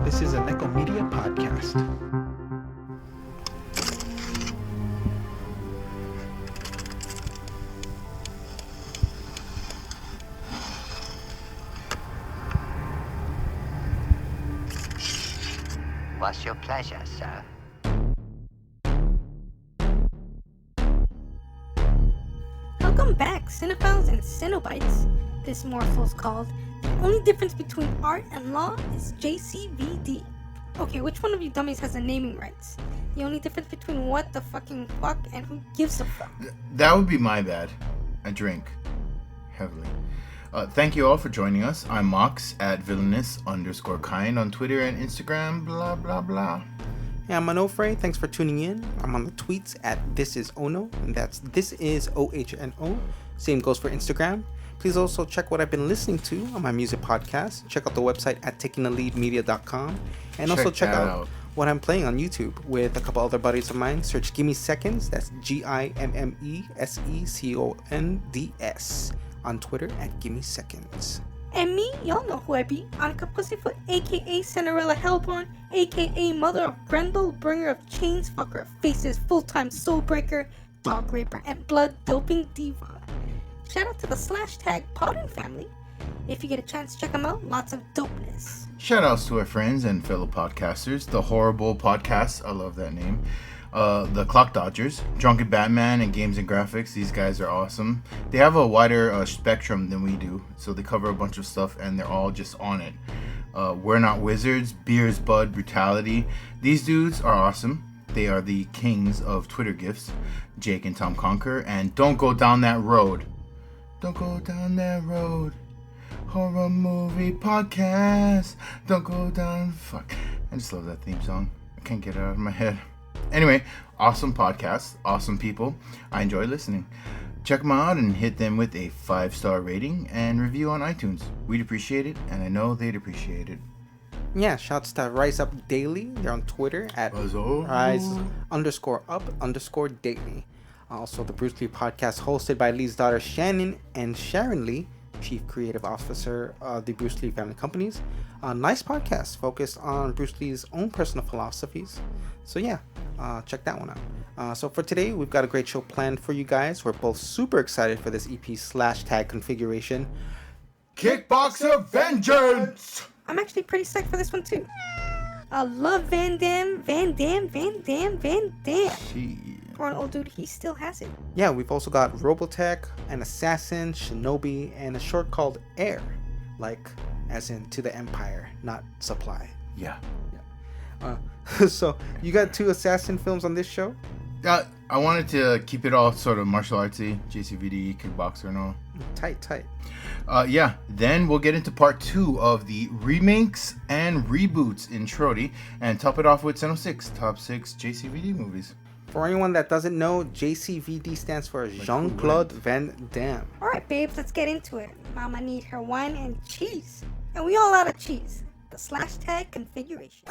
This is a Neko Media podcast. What's your pleasure, sir? Welcome back, Cinephiles and Cenobites. This morsel is called The Only Difference Between Art and Law is JCVD. Okay, which one of you dummies has the naming rights? The only difference between what the fucking fuck and who gives a fuck? That would be my bad. I drink heavily. Thank you all for joining us. I'm Mox at villainous_kind on Twitter and Instagram, blah, blah, blah. Yeah, I'm Onofre. Thanks for tuning in. I'm on the tweets at thisisono, and that's thisisohno. Same goes for Instagram. Please also check what I've been listening to on my music podcast. Check out the website at takingtheleadmedia.com. And also check out what I'm playing on YouTube with a couple other buddies of mine. Search Gimme Seconds. That's GIMMESECONDS. On Twitter at Gimme Seconds. And me, y'all know who I be, Annika Pussyfoot, aka Cinderella Hellborn, aka Mother of Grendel, bringer of chains, fucker of faces, full-time soulbreaker, dog raper, and blood-doping diva. Shout out to the Slashtag Podden family. If you get a chance, check them out. Lots of dopeness. Shout outs to our friends and fellow podcasters, the Horrible Podcast, I love that name. The Clock Dodgers, Drunken Batman, and Games and Graphics. These guys are awesome. They have a wider spectrum than we do, so they cover a bunch of stuff, and they're all just on it. We're Not Wizards, Beers, Bud, Brutality. These dudes are awesome. They are the kings of Twitter gifs, Jake and Tom Conker, and Don't Go Down That Road. Don't go down that road. Horror movie podcast. Don't go down. Fuck. I just love that theme song. I can't get it out of my head. Anyway, awesome podcast, awesome people. I enjoy listening. Check them out and hit them with a 5-star rating and review on iTunes. We'd appreciate it, and I know they'd appreciate it. Yeah, shouts to Rise Up Daily. They're on Twitter at rise_up_daily. Also, the Bruce Lee podcast hosted by Lee's daughter Shannon and Sharon Lee, Chief Creative Officer of the Bruce Lee Family Companies. Nice podcast focused on Bruce Lee's own personal philosophies. So yeah, check that one out. So for today, we've got a great show planned for you guys. We're both super excited for this EP /tag configuration. Kickboxer Vengeance! I'm actually pretty psyched for this one too. I love Van Damme. For an old dude, he still has it. Yeah, we've also got Robotech, an assassin, Shinobi, and a short called Heir. Like, as in to the Empire, not supply. Yeah. So, you got 2 assassin films on this show? I wanted to keep it all sort of martial artsy, JCVD, Kickboxer and all. Tight. Yeah, then we'll get into part 2 of the remakes and reboots in Schrody, and top it off with 6, top 6 JCVD movies. For anyone that doesn't know, JCVD stands for Jean-Claude Van Damme. Alright, babes, let's get into it. Mama need her wine and cheese. And we all out of cheese. The /tag configuration.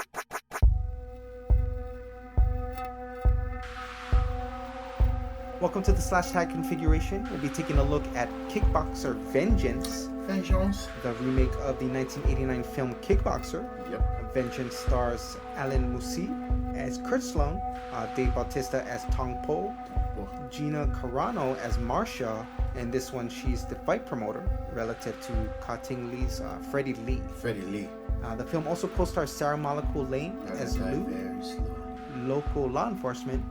Welcome to the /tag configuration. We'll be taking a look at Kickboxer Vengeance, the remake of the 1989 film Kickboxer. Yep. Vengeance stars Alan Musi as Kurt Sloan, Dave Bautista as Tong Po, Gina Carano as Marcia, and this one she's the fight promoter relative to Ka-Ting Lee's Freddie Lee. The film also co-stars Sarah Malakul Lane as Lou, local law enforcement,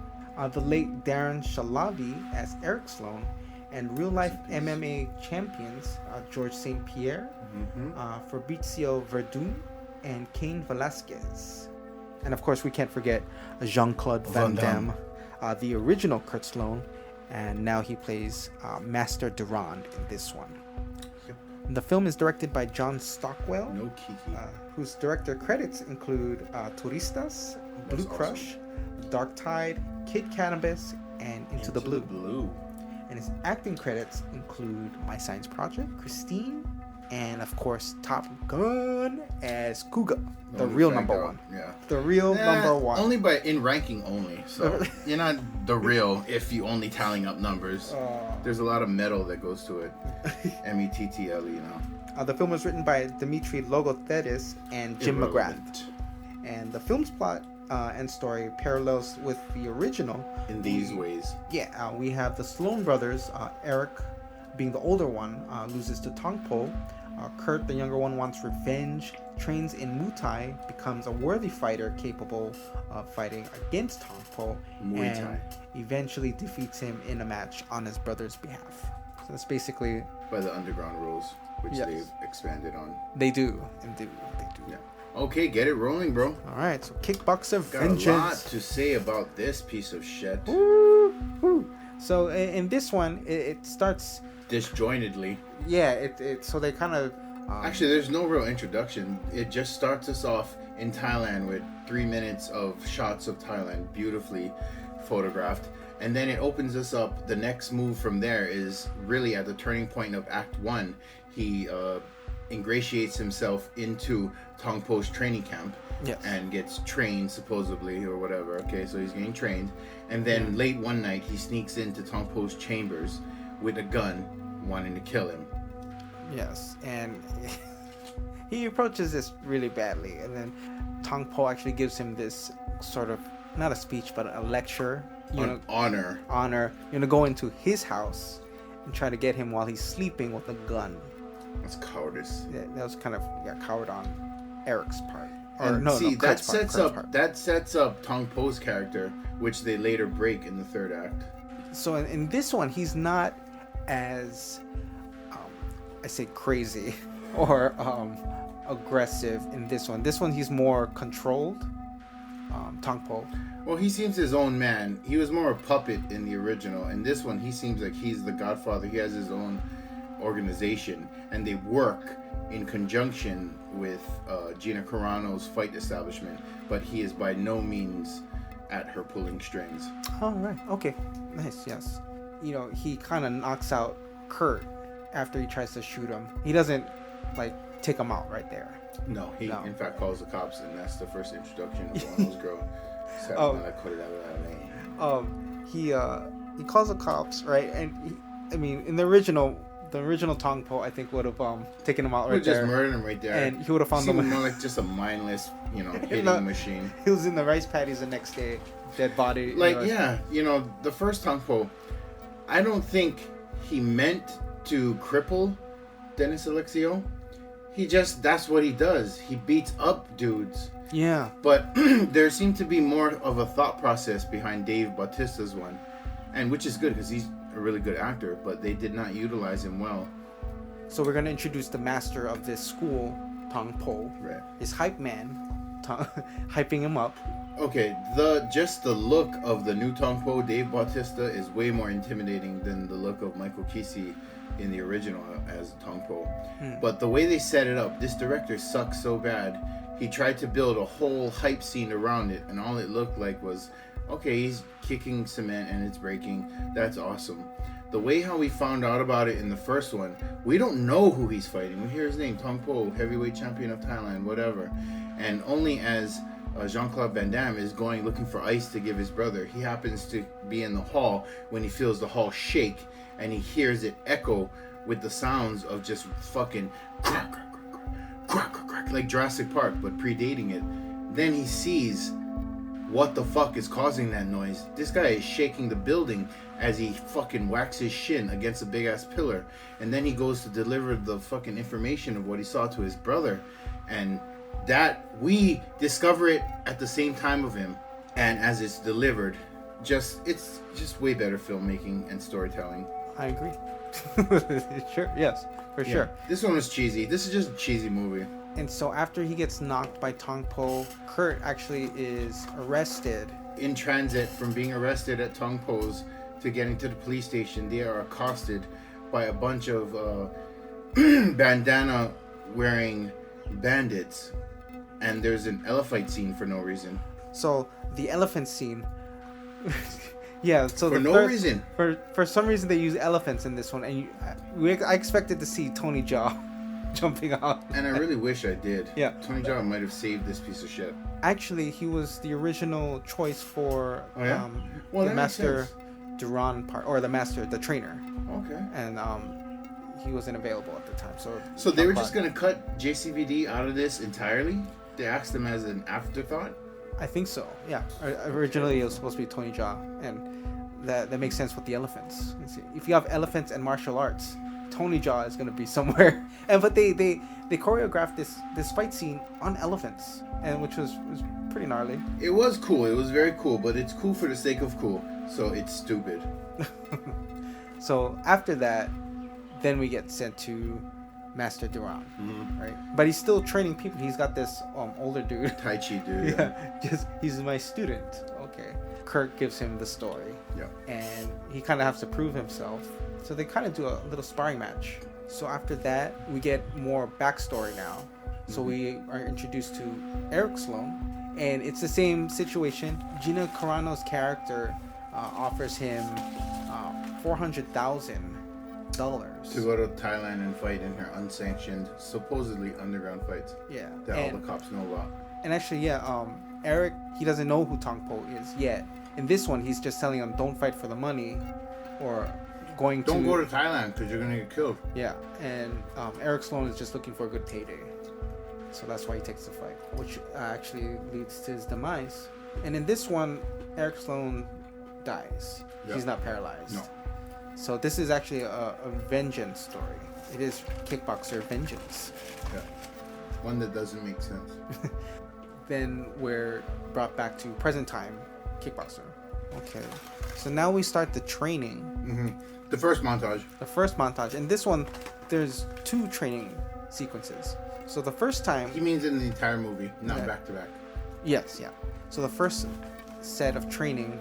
the late Darren Shalavi as Eric Sloan, and real-life MMA champions George St. Pierre, Fabrizio Verdun, and Cain Velasquez. And of course, we can't forget Jean-Claude Van Damme, the original Kurt Sloan, and now he plays Master Durand in this one. Yep. The film is directed by John Stockwell, No Kiki. whose director credits include Turistas, Blue Crush, Dark Tide, Kid Cannabis, and Into the Blue. And his acting credits include My Science Project, Christine, and of course Top Gun as Kuga, the Only real fact number out, one. Yeah. The real number one. Only in ranking only. So you're not the real if you only tallying up numbers. There's a lot of metal that goes to it. METTL, you know. The film was written by Dmitry Logothetis and Jim McGrath. And the film's plot and story parallels with the original. In these ways. Yeah, we have the Sloan brothers, Eric being the older one, loses to Tongpo. Kurt, the younger one, wants revenge, trains in Muay Thai, becomes a worthy fighter capable of fighting against Tongpo, Muay Thai. and eventually defeats him in a match on his brother's behalf. So that's basically... By the underground rules, which Yes. they've expanded on. They do, indeed, they do. Yeah. Okay, get it rolling, bro. Alright, so Kickboxer Got Vengeance. a lot to say about this piece of shit. Woo, woo. So in this one, it starts... Disjointedly. Yeah, so they kind of... Actually, there's no real introduction. It just starts us off in Thailand with 3 minutes of shots of Thailand, beautifully photographed. And then it opens us up. The next move from there is really at the turning point of Act 1. He ingratiates himself into Tongpo's training camp. Yes. And gets trained, supposedly, or whatever. Okay, so he's getting trained. And then late one night, he sneaks into Tongpo's chambers with a gun, wanting to kill him. Yes, and he approaches this really badly, and then Tongpo actually gives him this sort of, not a speech, but a lecture. Honor. You're gonna go into his house and try to get him while he's sleeping with a gun. That's cowardice. Yeah, that was kind of coward on Eric's part. And Kurt's part. that sets up Tongpo's character, which they later break in the third act. So in this one, he's not as I say crazy or aggressive in this one. This one he's more controlled. Tongpo. Well, he seems his own man. He was more a puppet in the original. In this one, he seems like he's the godfather. He has his own organization, and they work in conjunction with Gina Carano's fight establishment, but he is by no means at her pulling strings. Oh, right. Okay. Nice. Yes. You know, he kind of knocks out Kurt after he tries to shoot him. He doesn't, like, take him out right there. No, he in fact calls the cops, and that's the first introduction of one of those girls. He calls the cops, right? And in the original Tongpo, I think would have taken him out right there. Just murdered him right there, and he would have found him them more like just a mindless, hitting machine. He was in the rice paddies the next day, dead body. The first Tongpo, I don't think he meant to cripple Dennis Alexio. That's what he does. He beats up dudes. Yeah. But there seemed to be more of a thought process behind Dave Bautista's one, and which is good because he's a really good actor, but they did not utilize him well. So we're gonna introduce the master of this school, Tongpo. Right. His hype man, hyping him up. Okay, the look of the new Tongpo, Dave Bautista, is way more intimidating than the look of Michael Kesey in the original as Tongpo. But the way they set it up, this director sucks so bad. He tried to build a whole hype scene around it, and all it looked like was, okay, he's kicking cement and it's breaking. That's awesome. The way how we found out about it in the first one, we don't know who he's fighting. We hear his name, Tongpo, heavyweight champion of Thailand, whatever. And only as Jean-Claude Van Damme is going looking for ice to give his brother, he happens to be in the hall when he feels the hall shake, and he hears it echo with the sounds of just fucking crack, crack, crack, crack, crack, crack, like Jurassic Park, but predating it. Then he sees what the fuck is causing that noise. This guy is shaking the building as he fucking whacks his shin against a big ass pillar, and then he goes to deliver the fucking information of what he saw to his brother, and that we discover it at the same time of him, and as it's delivered, it's just way better filmmaking and storytelling. I agree. Sure, yes, for sure. This one was cheesy. This is just a cheesy movie. And so after he gets knocked by Tongpo, Kurt actually is arrested. In transit from being arrested at Tongpo's to getting to the police station, they are accosted by a bunch of bandana wearing bandits, and there's an elephant scene for no reason. So the elephant scene yeah, so for no reason. For some reason they use elephants in this one, and I expected to see Tony Jaa jumping out. And I really wish I did. Yeah. Tony Jaa might have saved this piece of shit. Actually, he was the original choice for Oh, yeah? Well, the that makes Master sense. Duran part, or the trainer, Okay. and he wasn't available at the time. So they were Jean-Claude- just gonna cut JCVD out of this entirely? They asked him as an afterthought? I think so. Yeah. Originally, it was supposed to be Tony Jaa, and that makes sense with the elephants. You see, if you have elephants and martial arts, Tony Jaa is gonna be somewhere. But they choreographed this fight scene on elephants, and which was pretty gnarly. It was cool. It was very cool, but it's cool for the sake of cool. So it's stupid. So after that, then we get sent to Master Duran, Mm-hmm. right? But he's still training people. He's got this older dude. Tai Chi dude. He's my student. Okay. Kurt gives him the story. Yeah. And he kind of has to prove himself. So they kind of do a little sparring match. So after that, we get more backstory now. So we are introduced to Eric Sloan, and it's the same situation. Gina Carano's character offers him $400,000 To go to Thailand and fight in her unsanctioned, supposedly underground fights Yeah. that all the cops know about. And actually, Eric, he doesn't know who Tong Po is yet. In this one, he's just telling him, don't fight for the money, or Don't go to Thailand because you're gonna get killed. Yeah, and Eric Sloan is just looking for a good payday. So that's why he takes the fight, which actually leads to his demise. And in this one, Eric Sloan dies. Yep. He's not paralyzed. No. So this is actually a vengeance story. It is Kickboxer Vengeance. Yeah. One that doesn't make sense. Then we're brought back to present time Kickboxer. Okay. So now we start the training. Mm-hmm. The first montage. The first montage. In this one, there's 2 training sequences. So the first time... He means in the entire movie, not Yeah. back to back. Yes, yeah. So the first set of training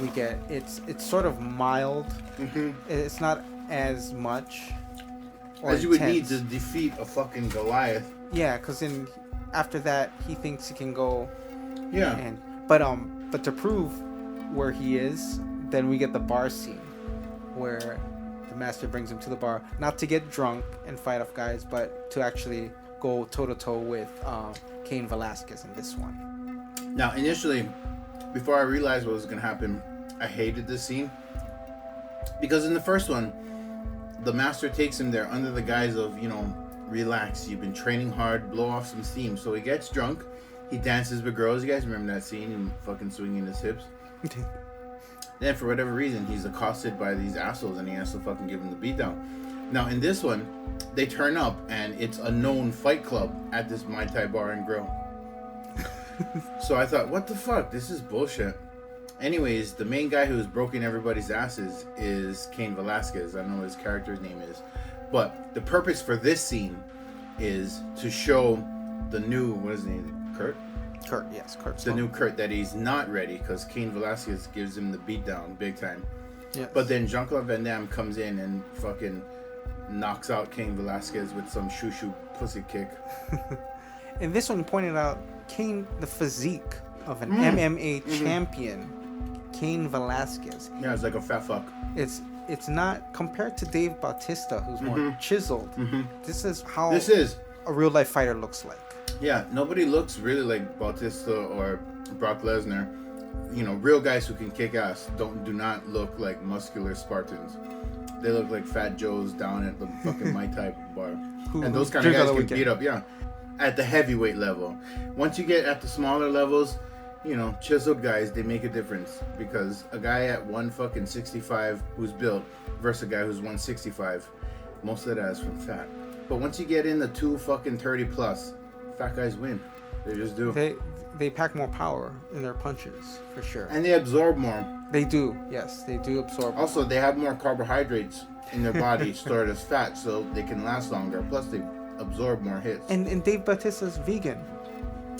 we get, it's sort of mild. Mm-hmm. It's not as much. Or As you would need intense. to defeat a fucking Goliath. Yeah, because after that he thinks he can go. Yeah. And but to prove where he is, then we get the bar scene where the master brings him to the bar, not to get drunk and fight off guys, but to actually go toe to toe with Cain Velasquez in this one. Now, initially, before I realized what was going to happen, I hated this scene. Because in the first one, the master takes him there under the guise of, relax, you've been training hard, blow off some steam. So he gets drunk, he dances with girls. You guys remember that scene, him fucking swinging his hips? Then, for whatever reason, he's accosted by these assholes and he has to fucking give him the beatdown. Now, in this one, they turn up and it's a known fight club at this Mai Tai bar and grill. So I thought, what the fuck? This is bullshit. Anyways, the main guy who's broken everybody's asses is Cain Velasquez. I don't know what his character's name is. But the purpose for this scene is to show the new, what is his name? Kurt? Kurt, yes, Kurt. The Sloan. new Kurt, that he's not ready because Cain Velasquez gives him the beatdown big time. Yes. But then Jean-Claude Van Damme comes in and fucking knocks out Cain Velasquez with some shoo-shoo pussy kick. In this one, pointed out Cain, the physique of an MMA champion, Cain Velasquez. Yeah, it's like a fat fuck. It's not compared to Dave Bautista, who's more chiseled. This is how This is, a real life fighter looks like. yeah, nobody looks really like Bautista or Brock Lesnar. Real guys who can kick ass do not look like muscular Spartans. They look like fat Joes down at the fucking Mai Tai bar. And those kind of drink guys on the can weekend. beat up, yeah. At the heavyweight level. Once you get at the smaller levels, chiseled guys, they make a difference. Because a guy at 165 who's built versus a guy who's 165, most of that is from fat. But once you get in the 230 plus, fat guys win. They just do. They pack more power in their punches, for sure. And they absorb more. They do, yes, they do absorb. Also, they have more carbohydrates in their body stored as fat, so they can last longer. Plus, they absorb more hits. And Dave Bautista's vegan,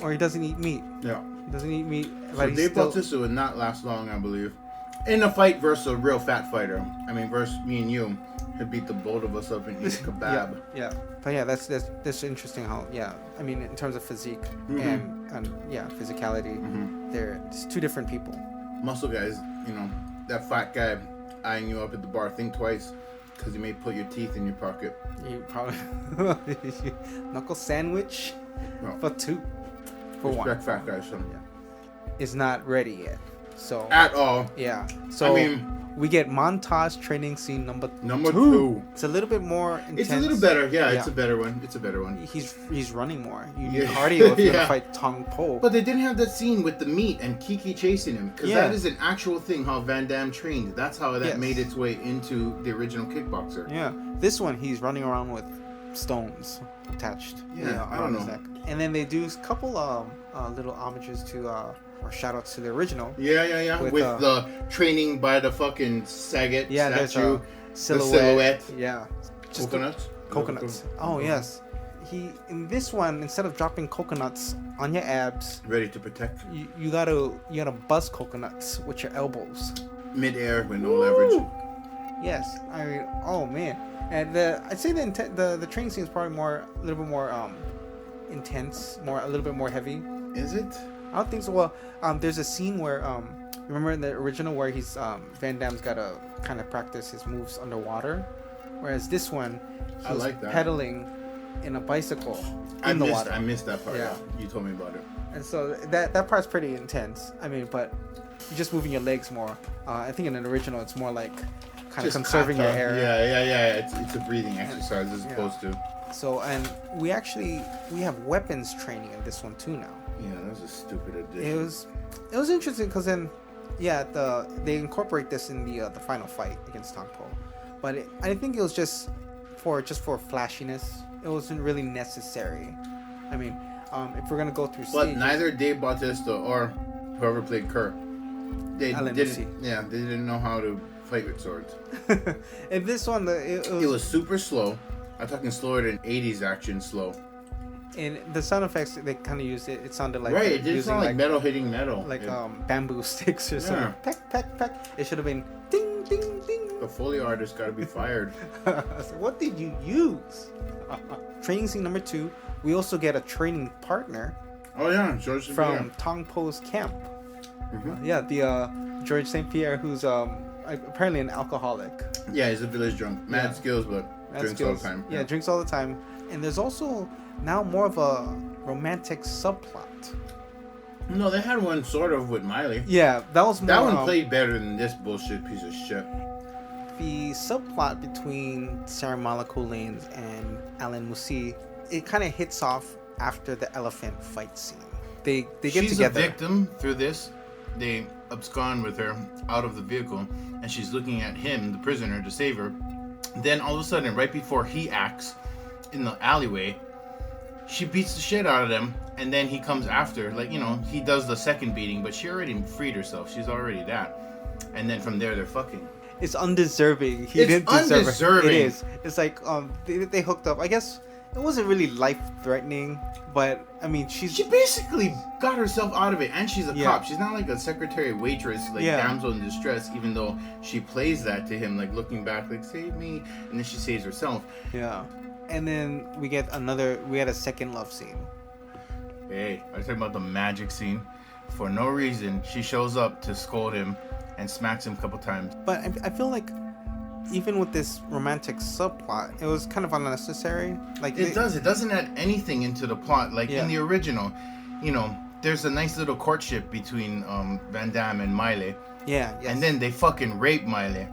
or he doesn't eat meat. Yeah. He doesn't eat meat, So but he's Dave still. Bautista would not last long, I believe. In a fight versus a real fat fighter. I mean, versus me and you, he'd beat the both of us up and eat a kebab. Yeah. But yeah, that's interesting how, I mean, in terms of physique and physicality, it's 2 different people. Muscle guys, that fat guy eyeing you up at the bar, think twice. Because you may put your teeth in your pocket. You probably knuckle sandwich No. for 2. For 1. Respect fat guys. Son. Is not ready yet. So At all. yeah. So I mean, we get montage training scene number 2. It's a little bit more intense. It's a little better. Yeah, it's a better one. It's a better one. He's running more. You need Yeah. cardio if you're Yeah. gonna fight Tong Po. But they didn't have that scene with the meat and Kiki chasing him. Because Yeah. that is an actual thing how Van Damme trained. That's how that Yes. made its way into the original Kickboxer. Yeah, this one he's running around with stones attached. Yeah, I don't around his know. neck. And then they do a couple little homages to or shout outs to the original. Yeah. With the training by the fucking Saget There's statue. a The silhouette. silhouette. Yeah, just the Coconuts. Oh yes, he in this one instead of dropping coconuts on your abs, Ready to protect. you gotta bust coconuts with your elbows. Mid-air with no leverage. Yes, I mean, oh man, and I'd say the training scene is probably a little bit more intense, a little bit more heavy. Is it? I don't think so. Well, there's a scene where remember in the original where he's Van Damme's gotta kind of practice his moves underwater, whereas this one I he's like that. pedaling in a bicycle I in the missed, water. I missed that part. Yeah. You told me about it. And so that part's pretty intense. I mean, but you're just moving your legs more. I think in an original it's more like kind of Just conserving your hair. Yeah. It's a breathing exercise as Yeah. opposed to. So and we have weapons training in this one too now. Yeah, that was a stupid addition. It was interesting because then they incorporate this in the final fight against Tong Po, but I think it was just for flashiness. It wasn't really necessary. I mean, if we're gonna go through But stages, neither Dave Bautista or whoever played Kurt, they Alan didn't. Lucy. Yeah, they didn't know how to fight with swords. in this one, it It was super slow. I'm talking slower than 80s action slow. and the sound effects they kind of used it sounded like Right, they're it didn't using sound like metal hitting metal. like It- bamboo sticks or something. Yeah. Peck peck peck. It should have been ding ding ding. the Foley artist got to be fired. So what did you use? Training scene number 2. We also get a training partner Oh yeah, George St. from Pierre. Tong Po's camp. Mhm. The George St. Pierre, who's apparently an alcoholic. Yeah, he's a village drunk. Mad Yeah. skills, but That drinks skills- all the time. Yeah, drinks all the time. And there's also now more of a romantic subplot. No, they had one sort of with Miley. Yeah, that was more. That one played better than this bullshit piece of shit. The subplot between Sarah Malako Lanes and Alan Musi, it kind of hits off after the elephant fight scene. They get She's together. a victim through this. They abscond with her out of the vehicle, and she's looking at him, the prisoner, to save her. Then all of a sudden, right before he acts in the alleyway, she beats the shit out of them, and then he comes after. Like, he does the second beating, but she already freed herself. She's already that. And then from there, they're fucking. It's undeserving. He It's didn't deserve undeserving. it. It is. It's like they hooked up. I guess it wasn't really life threatening, but I mean She basically got herself out of it, and she's a Yeah. cop. She's not like a secretary waitress, like Yeah. damsel in distress, even though she plays that to him, like looking back, like save me, and then she saves herself. Yeah. And then we had a second love scene. Hey, I was talking about the magic scene. For no reason, she shows up to scold him and smacks him a couple times. But I feel like even with this romantic subplot, it was kind of unnecessary. Like It doesn't add anything into the plot. Like Yeah. in the original, there's a nice little courtship between Van Damme and Miley. Yeah. Yes. And then they fucking rape Miley.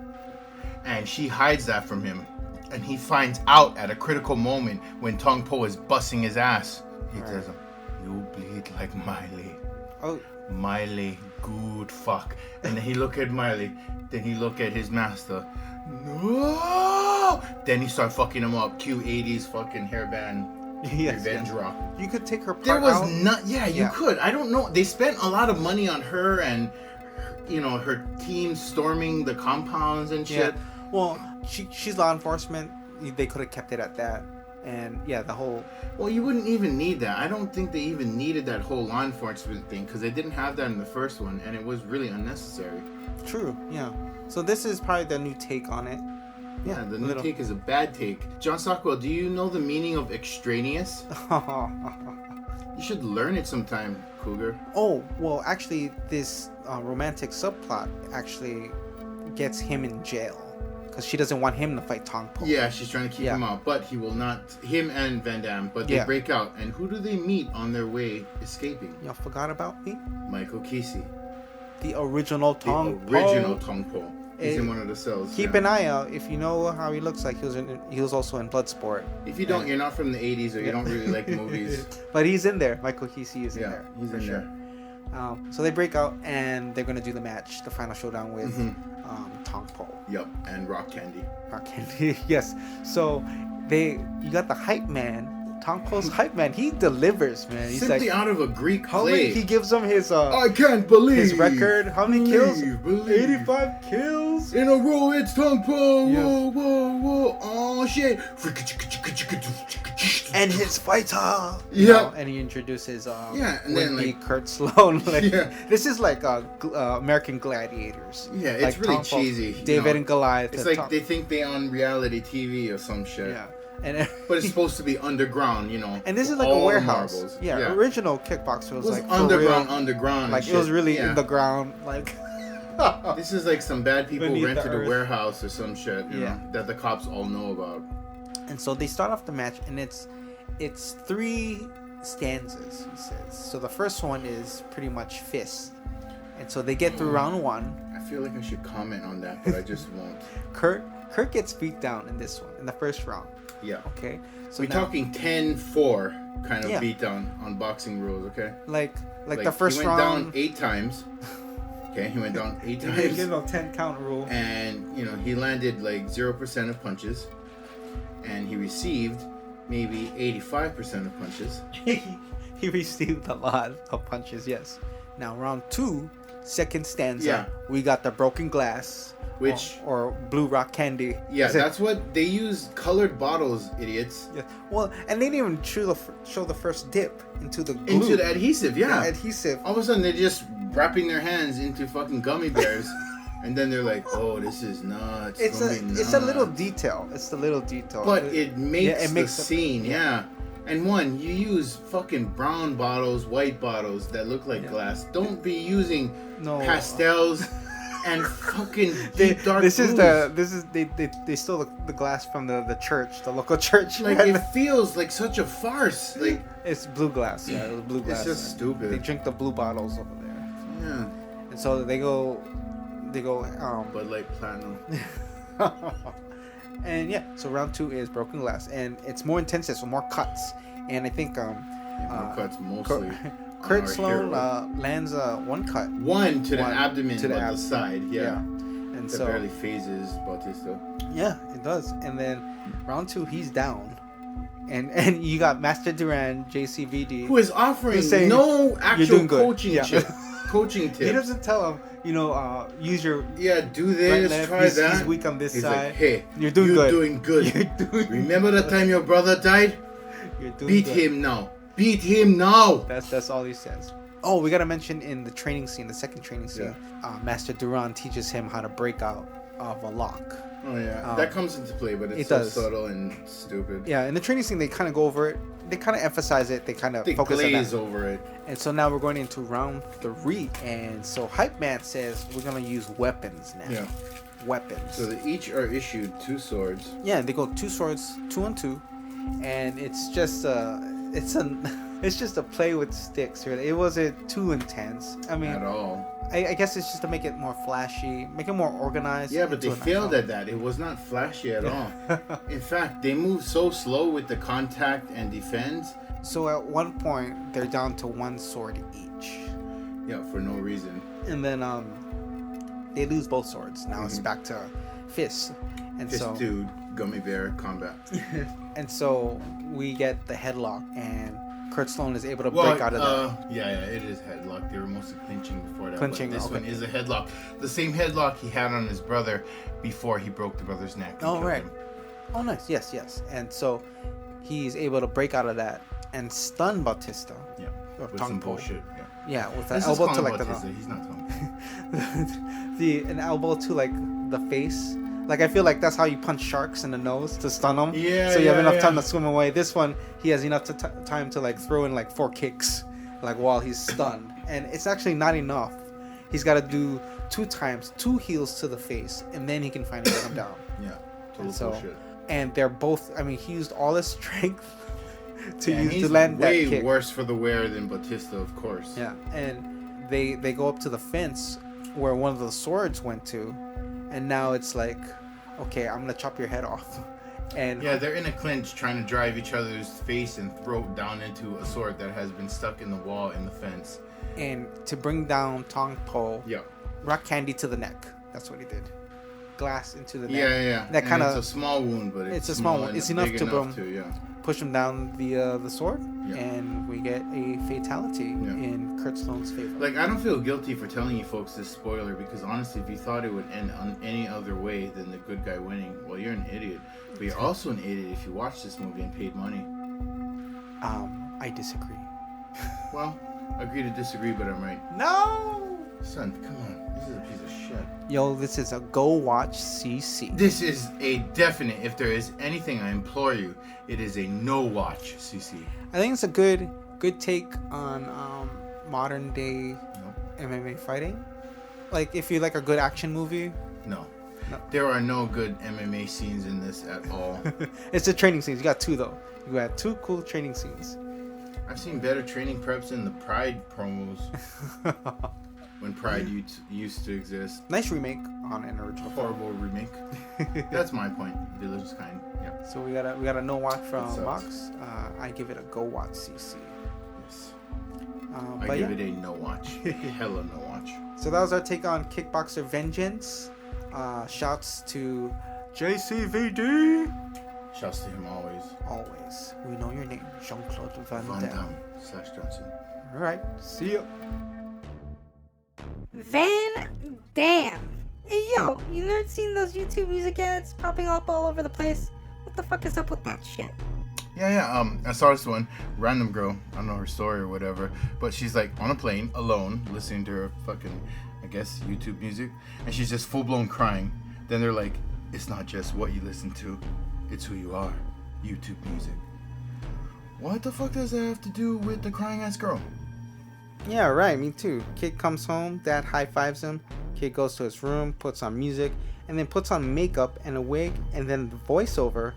And she hides that from him. And he finds out at a critical moment when Tong Po is busting his ass. He Right. tells him, you bleed like Miley. Oh. Miley, good fuck. And then he look at Miley. Then he look at his master. No! Then he start fucking him up. Cue 80s fucking hairband Yes, revenge yes. rock. You could take her part There was out. you Yeah. could. I don't know. They spent a lot of money on her and, her team storming the compounds and Yeah. shit. Well, she's law enforcement. They could have kept it at that. And yeah, the whole Well, you wouldn't even need that. I don't think they even needed that whole law enforcement thing because they didn't have that in the first one, and it was really unnecessary. true. Yeah. So this is probably the new take on it. Yeah, the new little- take is a bad take. John Stockwell, do you know the meaning of extraneous? You should learn it sometime, Cougar. Oh, well, actually, this romantic subplot actually gets him in jail. because she doesn't want him to fight Tong Po. Yeah, she's trying to keep him out, but he will not. Him and Van Damme, but they break out. And who do they meet on their way escaping? Y'all forgot about me? Michael Kesey. The original Tong Po. The original Tong Po. He's in one of the cells. Keep an eye out. If you know how he looks like, he was also in Bloodsport. If you don't, you're not from the 80s or you don't really like movies. But he's in there. Michael Kesey is in there. Yeah, he's in there. So they break out and they're going to do the match, the final showdown with Tong Po. Yup, and Rock Candy. Rock Candy, yes. So you got the hype man. Tong Po's hype man, he delivers, man. He's simply like, out of a Greek play. He gives him his I can't believe his record. How many kills? 85 kills in a row. It's Tong Po. Yes. Whoa, whoa, whoa! Oh shit! And his fighter. Yeah. And he introduces and then like Kurt Sloan. This is like American Gladiators. Yeah, it's like really cheesy. David and Goliath. It's like they think they on reality TV or some shit. Yeah. But it's supposed to be underground, you know. And this is like a warehouse. Marbles. Yeah, original Kickboxer was like underground. Like it was really in the ground. Like this is like some bad people rented a warehouse or some shit. You know, that the cops all know about. And so they start off the match, and it's 3 stanzas. He says. So the first one is pretty much fist, and so they get through round 1. I feel like I should comment on that, but I just won't. Kurt gets beat down in this one in the first round. Yeah. Okay. So we're talking 10-4 kind of beat down on boxing rules. Okay. Like the first round. He went down 8 times. Okay, he went down 8 times. You know, 10 count rule. And you know he landed like 0% of punches, and he received maybe 85% of punches. He received a lot of punches. Yes. Now round 2, second stanza. We got the broken glass. Or blue rock candy. Yeah, that's what they use. Colored bottles, idiots. Yeah. Well, and they didn't even show the first dip into the glue. Into the adhesive, yeah. The adhesive. All of a sudden, they're just wrapping their hands into fucking gummy bears, and then they're like, "Oh, this is nuts." It's a little detail. It's the little detail. But it makes the scene, And you use fucking brown bottles, white bottles that look like glass. Don't be using pastels. And fucking deep dark They stole the glass from the church, the local church. Like it feels like such a farce. Like it's blue glass. Yeah, it was blue glass. It's just stupid. They drink the blue bottles over there. Yeah. And so they go. Bud Light Platinum. And so round 2 is broken glass, and it's more intense. So more cuts, and I think more cuts mostly. Kurt Sloan lands 1 cut. One to the abdomen, to the side. Yeah. And that barely phases Bautista. Yeah, it does. And then round 2, he's down. And you got Master Duran, JCVD, who is offering no actual coaching tips. He doesn't tell him, use your do this, right, try that. He's weak on this He's side. Like, hey, you're doing good. Remember the time your brother died? Beat him now. Beat him now. That's all he says. Oh, we gotta mention in the training scene, the second training scene, Master Duran teaches him how to break out of a lock. Oh yeah, that comes into play, but it's so subtle and stupid. Yeah, in the training scene, they kind of go over it. They kind of emphasize it. They kind of focus on that. Over it. And so now we're going into round 3, and so Hype Man says we're gonna use weapons now. Yeah. Weapons. So they each are issued 2 swords. Yeah, they go 2 swords, 2 on 2, and it's just it's just a play with sticks, really. It wasn't too intense. I mean, at all. I guess it's just to make it more flashy, make it more organized. Yeah, but they failed at that. It was not flashy at all. In fact, they moved so slow with the contact and defense. So at one point, they're down to 1 sword each. Yeah, for no reason. And then they lose both swords. Now it's back to fists. And Fist dude, gummy bear combat. And so we get the headlock, and Kurt Sloan is able to break out of that. Yeah, it is headlock. They were mostly clinching before that. Clinching, this one is a headlock. The same headlock he had on his brother before he broke the brother's neck. Oh, right. Oh, nice. Yes. And so he's able to break out of that and stun Bautista. Yeah. With some bullshit. Yeah, with an elbow to like Bautista. He's not Tom. an elbow to like the face. Like, I feel like that's how you punch sharks in the nose to stun them. Yeah. So you have enough time to swim away. This one, he has enough time to like throw in like 4 kicks, like while he's stunned. And it's actually not enough. He's got to do 2 times, 2 heels to the face, and then he can finally get him down. Yeah, total And so, bullshit. and they're both. I mean, he used all his strength to And use he's to land that way kick. worse for the wear than Batista, of course. Yeah, and they go up to the fence where one of the swords went to, and now it's like, okay, I'm gonna chop your head off. And Yeah, they're in a clinch trying to drive each other's face and throat down into a sword that has been stuck in the wall in the fence. and to bring down Tong Po, Yeah. rock candy to the neck. That's what he did. Glass into the neck. Yeah. That And kind of it's a small wound, but it's a small one. It's enough big to yeah. push him down the sword, Yeah. and we get a fatality in Kurt Sloan's favor. Like, I don't feel guilty for telling you folks this spoiler, because honestly, if you thought it would end on any other way than the good guy winning, well, you're an idiot. But you're also an idiot if you watched this movie and paid money. I disagree. Well, agree to disagree, but I'm right. No. Son, come on. This is a piece of shit. Yo, this is a go watch CC. This is a definite, if there is anything I implore you, it is a no watch, CC. I think it's a good take on modern day Nope. MMA fighting. Like if you like a good action movie, No. No. There are no good MMA scenes in this at all. it's the training scenes. You got two though. You got two cool training scenes. I've seen better training preps in the Pride promos when Pride used to exist. Nice remake on an original film. Horrible remake. That's my point. Village is kind. Yeah. So we got a no watch That from sucks. Mox. I give it a go watch CC. Yes. But I give yeah. it a no watch. Hella no watch. So that was our take on Kickboxer Vengeance. Shouts to JCVD. Shouts to him always. Always. We know your name. Jean-Claude Van Van Damme. Damme / Johnson. Alright. See ya. Van Damme. Hey yo, you never seen those YouTube music ads popping up all over the place? What the fuck is up with that shit? Yeah. I saw this one. Random girl. I don't know her story or whatever. But she's like on a plane, alone, listening to her fucking, I guess, YouTube music. And she's just full blown crying. Then they're like, it's not just what you listen to, it's who you are. YouTube music. What the fuck does that have to do with the crying ass girl? Yeah, right. Me too. Kid comes home. Dad high fives him. Kid goes to his room, puts on music, and then puts on makeup and a wig, and then the voiceover.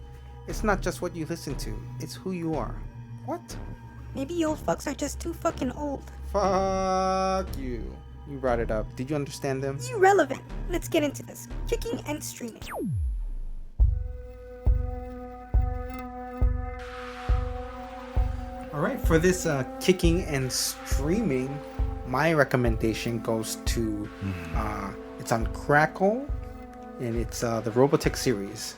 It's not just what you listen to, it's who you are. What? Maybe you old fucks are just too fucking old. Fuck you. You brought it up. Did you understand them? Irrelevant. Let's get into this. Kicking and streaming. Alright, for this kicking and streaming, my recommendation goes to, it's on Crackle, and it's the Robotech series.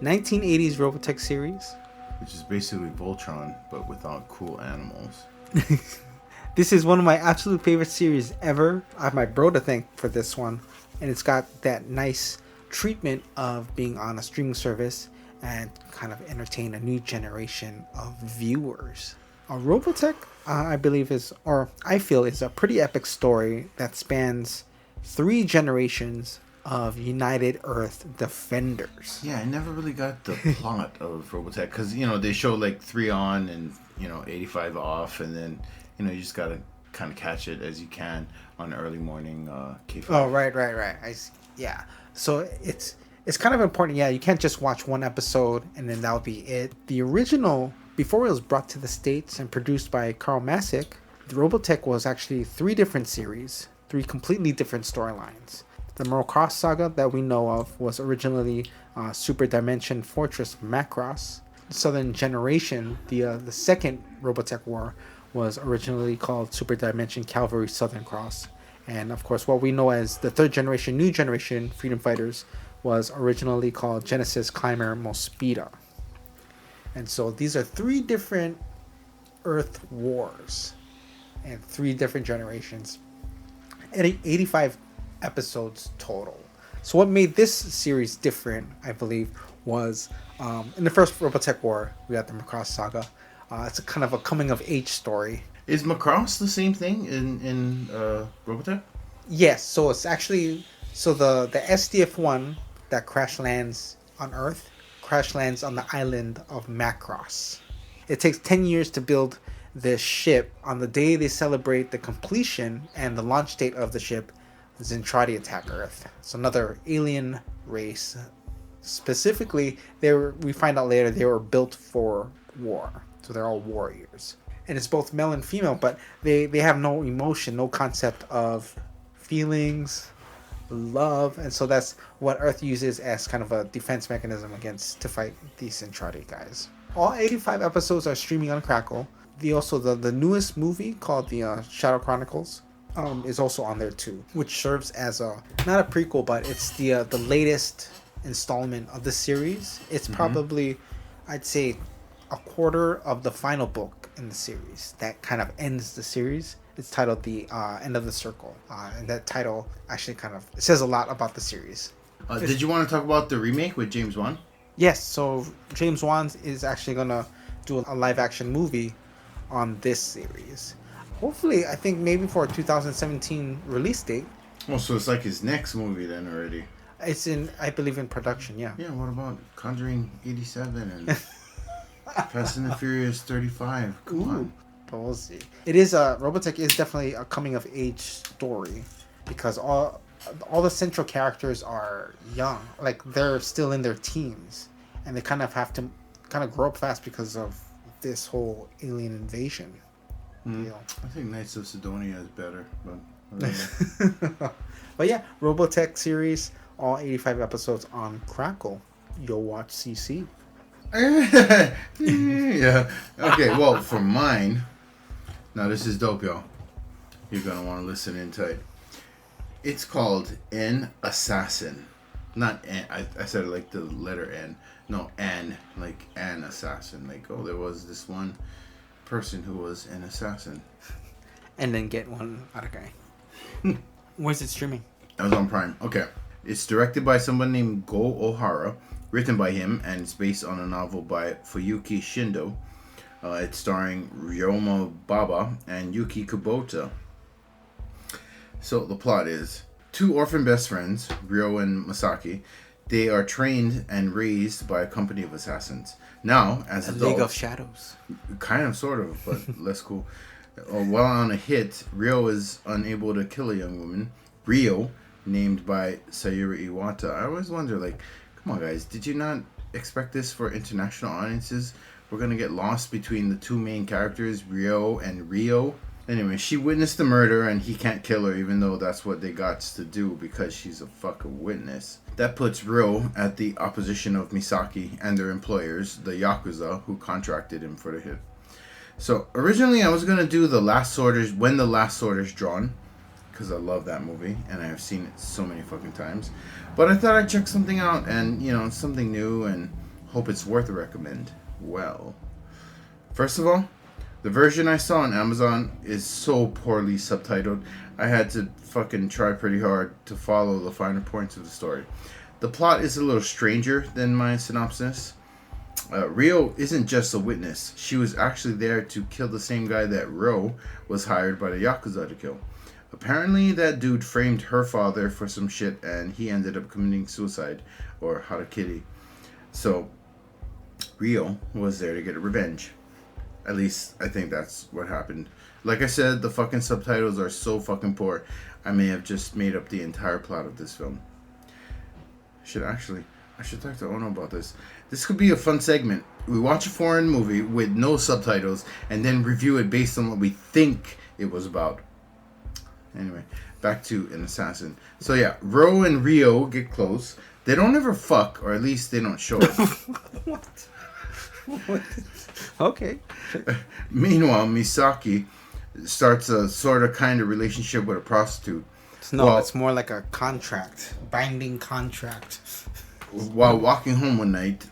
1980s Robotech series. Which is basically Voltron, but without cool animals. This is one of my absolute favorite series ever. I have my bro to thank for this one. And it's got that nice treatment of being on a streaming service and kind of entertain a new generation of viewers. Robotech, I believe I feel is a pretty epic story that spans 3 generations of United Earth defenders. Yeah, I never really got the plot of Robotech because, they show like 3 on and, 85 off, and then, you just got to kind of catch it as you can on early morning K5. Oh, right. Yeah. So it's kind of important. Yeah, you can't just watch one episode and then that'll be it. The original, before it was brought to the States and produced by Carl Masick, the Robotech was actually 3 different series, 3 completely different storylines. The Macross saga that we know of was originally Super Dimension Fortress Macross. Southern Generation, the second Robotech war, was originally called Super Dimension Cavalry Southern Cross. And of course, what we know as the 3rd generation, New Generation Freedom Fighters was originally called Genesis Climber Mospeada. And so these are 3 different Earth wars and 3 different generations. 85 episodes total. So what made this series different, I believe, was in the first Robotech war, we got the Macross saga. It's a kind of a coming of age story. Is Macross the same thing in Robotech? Yes, so it's actually the SDF-1 that crash lands on Earth crash lands on the island of Macross. It takes 10 years to build this ship. On the day they celebrate the completion and the launch date of the ship, Zentradi attack Earth. So another alien race Specifically, we find out later they were built for war. So they're all warriors. And it's both male and female, but they have no emotion, no concept of feelings, love, and so that's what Earth uses as kind of a defense mechanism to fight these Schrody guys. All 85 episodes are streaming on Crackle. The newest movie called the Shadow Chronicles is also on there too, which serves as not a prequel, but it's the latest installment of the series. It's probably, I'd say, a quarter of the final book in the series that kind of ends the series. It's titled The End of the Circle, and that title actually it says a lot about the series. Did you want to talk about the remake with James Wan? Yes, so James Wan is actually gonna do a live action movie on this series. Hopefully, I think maybe for a 2017 release date. Oh, so it's like his next movie then already. It's I believe in production, yeah. Yeah, what about Conjuring 87 and Fast and the Furious 35? Come on. But we'll see. It is Robotech is definitely a coming of age story because all the central characters are young, like they're still in their teens, and they kind of have to grow up fast because of this whole alien invasion deal. I think Knights of Sidonia is better, but but yeah, Robotech series, all 85 episodes on Crackle. You'll watch CC. Yeah. Okay, well, for mine, now this is dope, y'all. You're gonna want to listen in tight. It's called An Assassin. Not N. I said it like the letter N. No, N. Like an assassin. Like, oh, there was this one person who was an assassin. And then get one other guy. Where's it streaming? Amazon Prime. Okay. It's directed by someone named Go Ohara, written by him, and it's based on a novel by Fuyuki Shindo. It's starring Ryoma Baba and Yuki Kubota. So the plot is, two orphan best friends, Ryo and Masaki, they are trained and raised by a company of assassins. Now, as adults... League of Shadows. Kind of, sort of, but less cool. While on a hit, Ryo is unable to kill a young woman, Ryo, named by Sayuri Iwata. I always wonder, like, come on guys, did you not expect this for international audiences? We're gonna get lost between the two main characters, Ryo and Ryo. Anyway, she witnessed the murder and he can't kill her, even though that's what they got to do because she's a fucking witness. That puts Ryo at the opposition of Misaki and their employers, the Yakuza, who contracted him for the hit. So originally I was gonna do the Last Sword When the Last Sword is Drawn, because I love that movie and I have seen it so many fucking times. But I thought I'd check something out and, you know, something new and hope it's worth a recommend. Well, first of all, the version I saw on Amazon is so poorly subtitled, I had to fucking try pretty hard to follow the finer points of the story. The plot is a little stranger than my synopsis. Ryo isn't just a witness. She was actually there to kill the same guy that Ryo was hired by the Yakuza to kill. Apparently that dude framed her father for some shit and he ended up committing suicide, or harakiri. So Ryo was there to get revenge. At least I think that's what happened. Like I said, the fucking subtitles are so fucking poor, I may have just made up the entire plot of this film. I should talk to Ono about this. This could be a fun segment. We watch a foreign movie with no subtitles and then review it based on what we think it was about. Anyway, back to An Assassin. So yeah, Ro and Ryo get close. They don't ever fuck, or at least they don't show it. What? Okay. Meanwhile, Misaki starts a sort of kind of relationship with a prostitute. No, it's more like a contract. Binding contract. While walking home one night,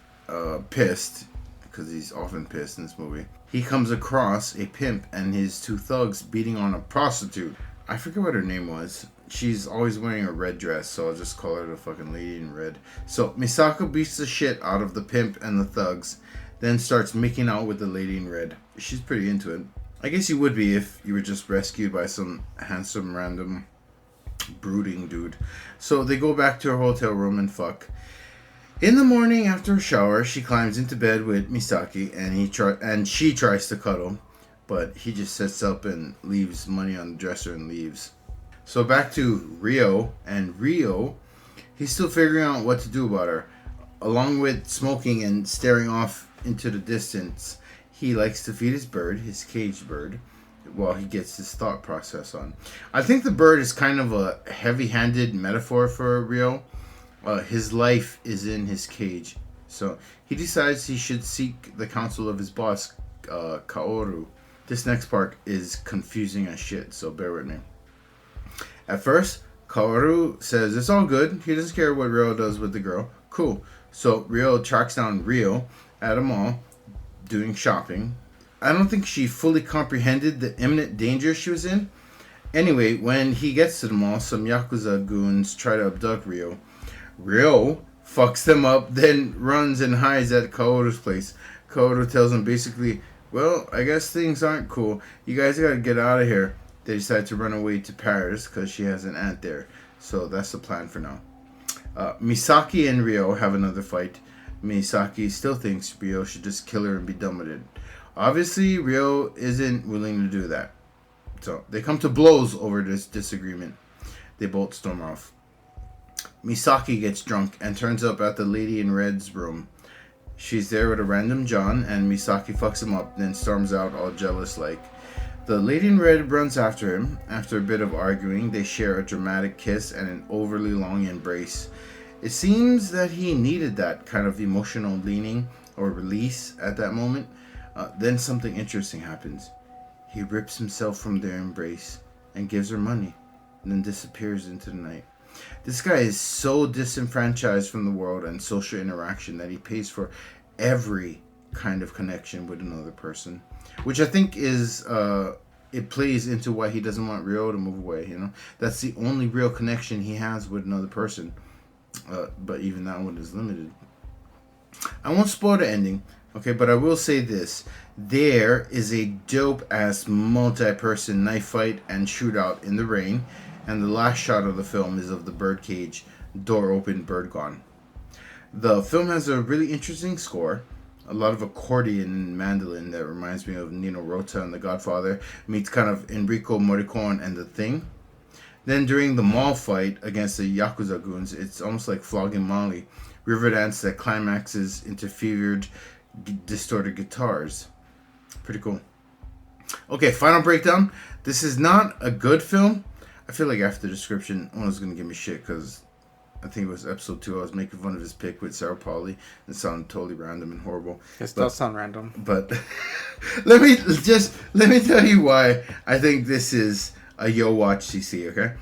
pissed, because he's often pissed in this movie, he comes across a pimp and his two thugs beating on a prostitute. I forget what her name was. She's always wearing a red dress, so I'll just call her the fucking lady in red. So Misako beats the shit out of the pimp and the thugs, then starts making out with the lady in red. She's pretty into it. I guess you would be if you were just rescued by some handsome random brooding dude. So they go back to her hotel room and fuck. In the morning after a shower, she climbs into bed with Misaki and she tries to cuddle, but he just sets up and leaves money on the dresser and leaves. So back to Ryo and Ryo. He's still figuring out what to do about her. along with smoking and staring off into the distance, he likes to feed his bird, his caged bird, while he gets his thought process on. I think the bird is kind of a heavy-handed metaphor for Ryo. His life is in his cage. So he decides he should seek the counsel of his boss, Kaoru. This next part is confusing as shit, so bear with me. At first, Kaoru says it's all good. He doesn't care what Ryo does with the girl. Cool. So Ryo tracks down Ryo at a mall doing shopping. I don't think she fully comprehended the imminent danger she was in. Anyway, when he gets to the mall, some Yakuza goons try to abduct Ryo. Ryo fucks them up, then runs and hides at Kaoru's place. Kaoru tells him basically, well, I guess things aren't cool. You guys gotta get out of here. They decide to run away to Paris because she has an aunt there. So that's the plan for now. Misaki and Ryo have another fight. Misaki still thinks Ryo should just kill her and be done with it. Obviously, Ryo isn't willing to do that. So they come to blows over this disagreement. They both storm off. Misaki gets drunk and turns up at the Lady in Red's room. She's there with a random John, and Misaki fucks him up, then storms out all jealous like. The Lady in Red runs after him. After a bit of arguing, they share a dramatic kiss and an overly long embrace. It seems that he needed that kind of emotional leaning or release at that moment. Then something interesting happens. He rips himself from their embrace and gives her money, and then disappears into the night. This guy is so disenfranchised from the world and social interaction that he pays for every kind of connection with another person, which I think is it plays into why he doesn't want Ryo to move away. You know, that's the only real connection he has with another person, but even that one is limited. I won't spoil the ending, okay, but I will say this: there is a dope ass multi-person knife fight and shootout in the rain, and the last shot of the film is of the birdcage, door open, bird gone. The film has a really interesting score. A lot of accordion and mandolin that reminds me of Nino Rota and The Godfather meets kind of Enrico Morricone and The Thing. Then during the mall fight against the Yakuza goons, it's almost like flogging Molly. Riverdance that climaxes into fevered, distorted guitars. Pretty cool. Okay, final breakdown. This is not a good film. I feel like after the description, one was going to give me shit because I think it was episode 2. I was making fun of his pick with Sarah Pauly. It sounded totally random and horrible. It does sound random. But let me tell you why I think this is a yo watch CC, okay?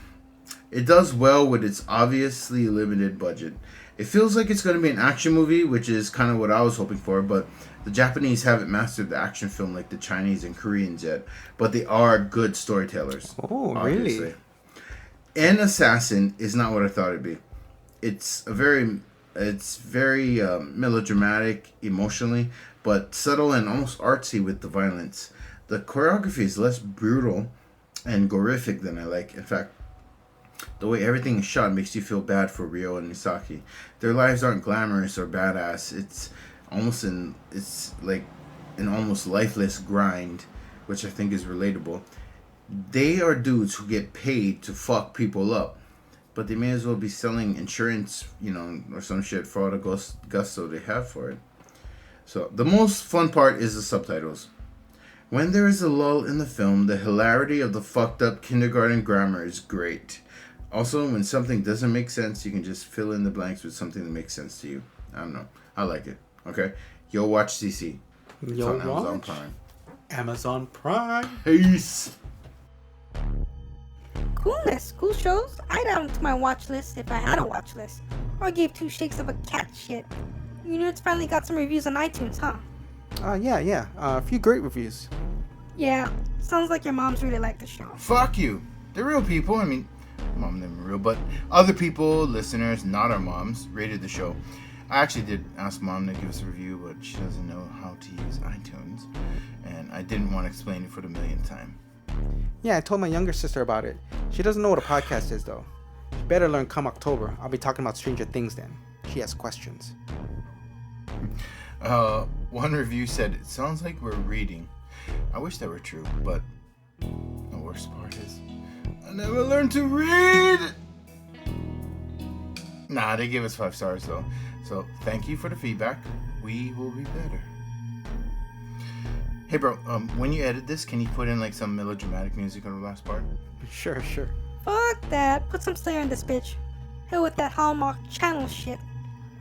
It does well with its obviously limited budget. It feels like it's going to be an action movie, which is kind of what I was hoping for, but the Japanese haven't mastered the action film like the Chinese and Koreans yet. But they are good storytellers. Oh, obviously. really? An Assassin is not what I thought it'd be. It's very melodramatic emotionally, but subtle and almost artsy with the violence. The choreography is less brutal and gorific than I like. In fact, the way everything is shot makes you feel bad for Ryo and Misaki. Their lives aren't glamorous or badass. It's like an almost lifeless grind, which I think is relatable. They are dudes who get paid to fuck people up, but they may as well be selling insurance, or some shit for all the gusto they have for it. So the most fun part is the subtitles. When there is a lull in the film, the hilarity of the fucked up kindergarten grammar is great. Also, when something doesn't make sense, you can just fill in the blanks with something that makes sense to you. I don't know. I like it. Okay? Yo watch CC. It's on Amazon Prime. Amazon Prime. Peace. Coolness, cool shows. I'd add them to my watch list if I had a watch list. Or gave 2 shakes of a cat shit. It's finally got some reviews on iTunes, huh? Yeah. A few great reviews. Yeah, sounds like your moms really like the show. Fuck you. They're real people. I mean, mom never real, but other people, listeners, not our moms, rated the show. I actually did ask mom to give us a review, but she doesn't know how to use iTunes, and I didn't want to explain it for the millionth time. Yeah, I told my younger sister about it. She doesn't know what a podcast is, though. She better learn come October. I'll be talking about Stranger Things then. She has questions. One review said, it sounds like we're reading. I wish that were true, but the worst part is, I never learned to read! Nah, they gave us 5 stars, though. So thank you for the feedback. We will be better. Hey bro, when you edit this, can you put in like some melodramatic music on the last part? Sure. Fuck that. Put some Slayer in this bitch. Hell with that Hallmark channel shit.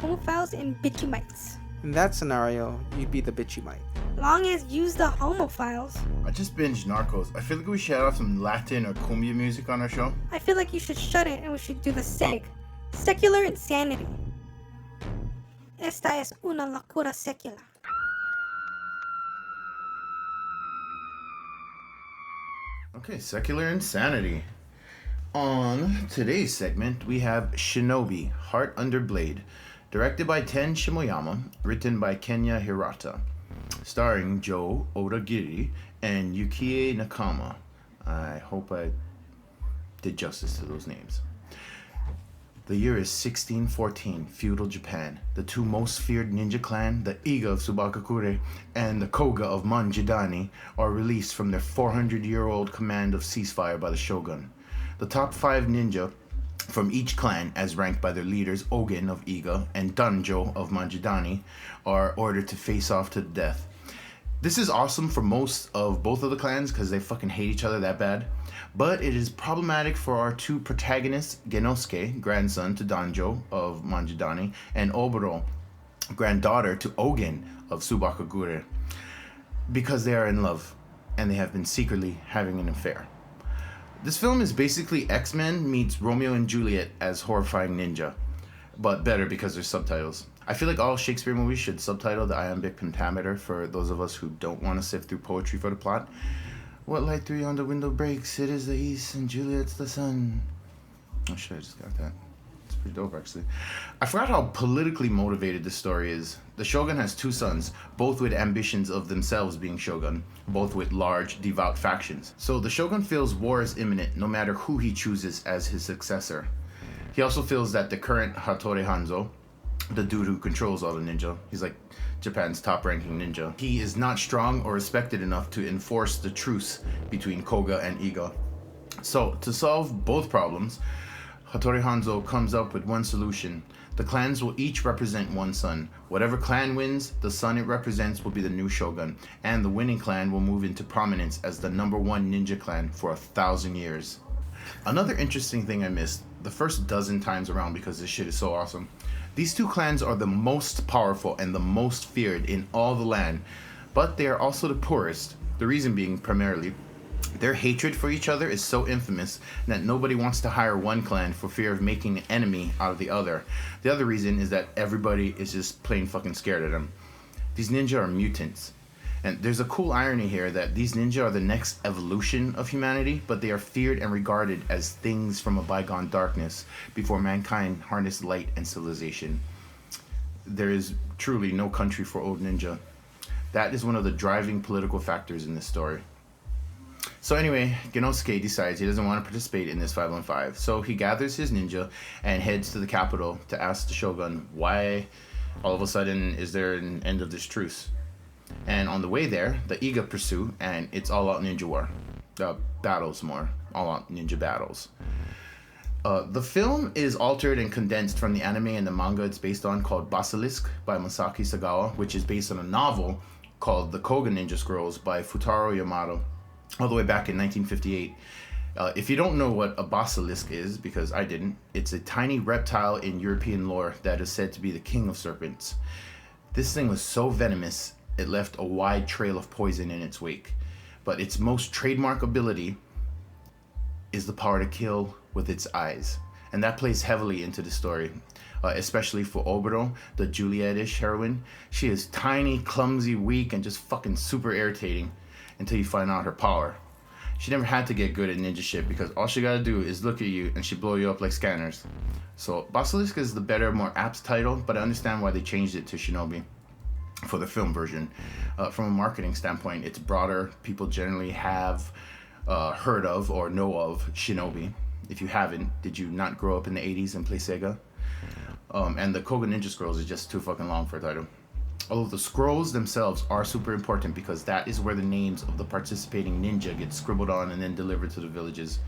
Homophiles and bitchy mites. In that scenario, you'd be the bitchy mite. Long as use the homophiles. I just binged Narcos. I feel like we should have some Latin or cumbia music on our show. I feel like you should shut it and we should do the seg. Secular insanity. Esta es una locura secular. Okay, secular insanity. On today's segment, we have Shinobi, Heart Under Blade, directed by Ten Shimoyama, written by Kenya Hirata, starring Joe Odagiri and Yukie Nakama. I hope I did justice to those names. The year is 1614, feudal Japan. The two most feared ninja clan, the Iga of Subakakure and the Koga of Manjidani, are released from their 400-year-old command of ceasefire by the shogun. The top 5 ninja from each clan, as ranked by their leaders Ogen of Iga and Danjo of Manjidani, are ordered to face off to the death. This is awesome for most of both of the clans because they fucking hate each other that bad. But it is problematic for our two protagonists, Genosuke, grandson to Danjo of Manjidani, and Oboro, granddaughter to Ogen of Subakagure, because they are in love and they have been secretly having an affair. This film is basically X-Men meets Romeo and Juliet as horrifying ninja, but better because there's subtitles. I feel like all Shakespeare movies should subtitle the iambic pentameter for those of us who don't want to sift through poetry for the plot. What light through yonder window breaks? It is the east and Juliet's the sun. Oh shit, I just got that. It's pretty dope actually. I forgot how politically motivated this story is. The shogun has 2 sons, both with ambitions of themselves being shogun, both with large, devout factions. So the shogun feels war is imminent no matter who he chooses as his successor. He also feels that the current Hattori Hanzo, the dude who controls all the ninja, he's like Japan's top-ranking ninja, he is not strong or respected enough to enforce the truce between Koga and Iga. So, to solve both problems, Hattori Hanzo comes up with one solution. The clans will each represent one son. Whatever clan wins, the son it represents will be the new shogun, and the winning clan will move into prominence as the #1 ninja clan for 1,000 years. Another interesting thing I missed the first dozen times around because this shit is so awesome. These 2 clans are the most powerful and the most feared in all the land, but they are also the poorest. The reason being primarily, their hatred for each other is so infamous that nobody wants to hire one clan for fear of making an enemy out of the other. The other reason is that everybody is just plain fucking scared of them. These ninja are mutants. And there's a cool irony here that these ninja are the next evolution of humanity, but they are feared and regarded as things from a bygone darkness before mankind harnessed light and civilization. There is truly no country for old ninja. That is one of the driving political factors in this story. So anyway, Genosuke decides he doesn't want to participate in this 5-on-5, so he gathers his ninja and heads to the capital to ask the shogun why all of a sudden is there an end of this truce. And on the way there, the Iga pursue, and it's all-out ninja war. Battles more. All-out ninja battles. The film is altered and condensed from the anime and the manga it's based on called Basilisk by Masaki Sagawa, which is based on a novel called The Koga Ninja Scrolls by Futaro Yamato, all the way back in 1958. If you don't know what a basilisk is, because I didn't, it's a tiny reptile in European lore that is said to be the king of serpents. This thing was so venomous, it left a wide trail of poison in its wake. But its most trademark ability is the power to kill with its eyes. And that plays heavily into the story, especially for Oboro, the Juliet-ish heroine. She is tiny, clumsy, weak, and just fucking super irritating until you find out her power. She never had to get good at ninja shit because all she gotta do is look at you and she blow you up like scanners. So Basilisk is the better, more apt title, but I understand why they changed it to Shinobi for the film version. From a marketing standpoint, it's broader. People generally have heard of or know of Shinobi. If you haven't, did you not grow up in the 80s and play Sega? And the Koga Ninja Scrolls is just too fucking long for a title. Although the scrolls themselves are super important because that is where the names of the participating ninja get scribbled on and then delivered to the villages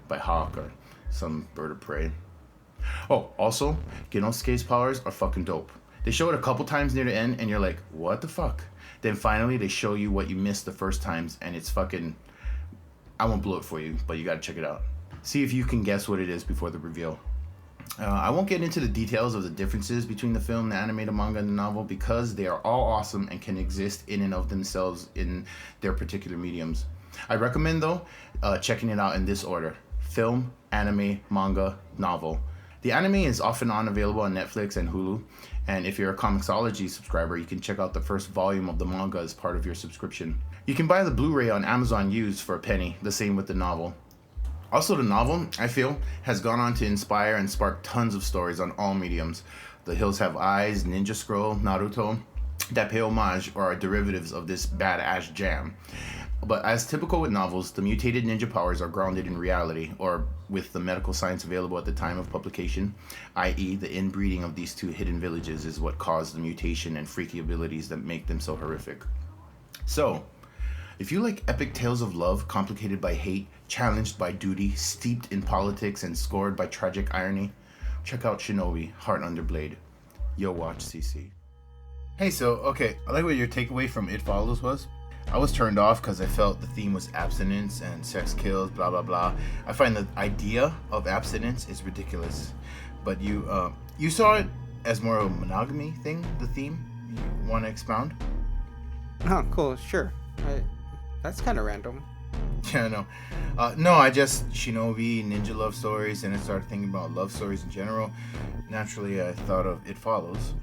by hawk or some bird of prey. Oh, also, Genosuke's powers are fucking dope. They show it a couple times near the end, and you're like, what the fuck? Then finally, they show you what you missed the first times, and it's fucking... I won't blow it for you, but you gotta check it out. See if you can guess what it is before the reveal. I won't get into the details of the differences between the film, the anime, the manga, and the novel because they are all awesome and can exist in and of themselves in their particular mediums. I recommend, though, checking it out in this order. Film, anime, manga, novel. The anime is off and on available on Netflix and Hulu, and if you're a Comixology subscriber, you can check out the first volume of the manga as part of your subscription. You can buy the Blu-ray on Amazon used for a penny, the same with the novel. Also, the novel, I feel, has gone on to inspire and spark tons of stories on all mediums. The Hills Have Eyes, Ninja Scroll, Naruto, that pay homage or are derivatives of this badass jam. But as typical with novels, the mutated ninja powers are grounded in reality, or with the medical science available at the time of publication, i.e. the inbreeding of these two hidden villages is what caused the mutation and freaky abilities that make them so horrific. So, if you like epic tales of love complicated by hate, challenged by duty, steeped in politics, and scored by tragic irony, check out Shinobi, Heart Under Blade. Yo, watch CC. Hey, so, okay, I like what your takeaway from It Follows was. I was turned off because I felt the theme was abstinence and sex kills, blah, blah, blah. I find the idea of abstinence is ridiculous. But you saw it as more of a monogamy thing, the theme? You want to expound? Oh, cool, sure. That's kind of random. Yeah, no. No, I just, Shinobi, ninja love stories, and I started thinking about love stories in general. Naturally, I thought of It Follows.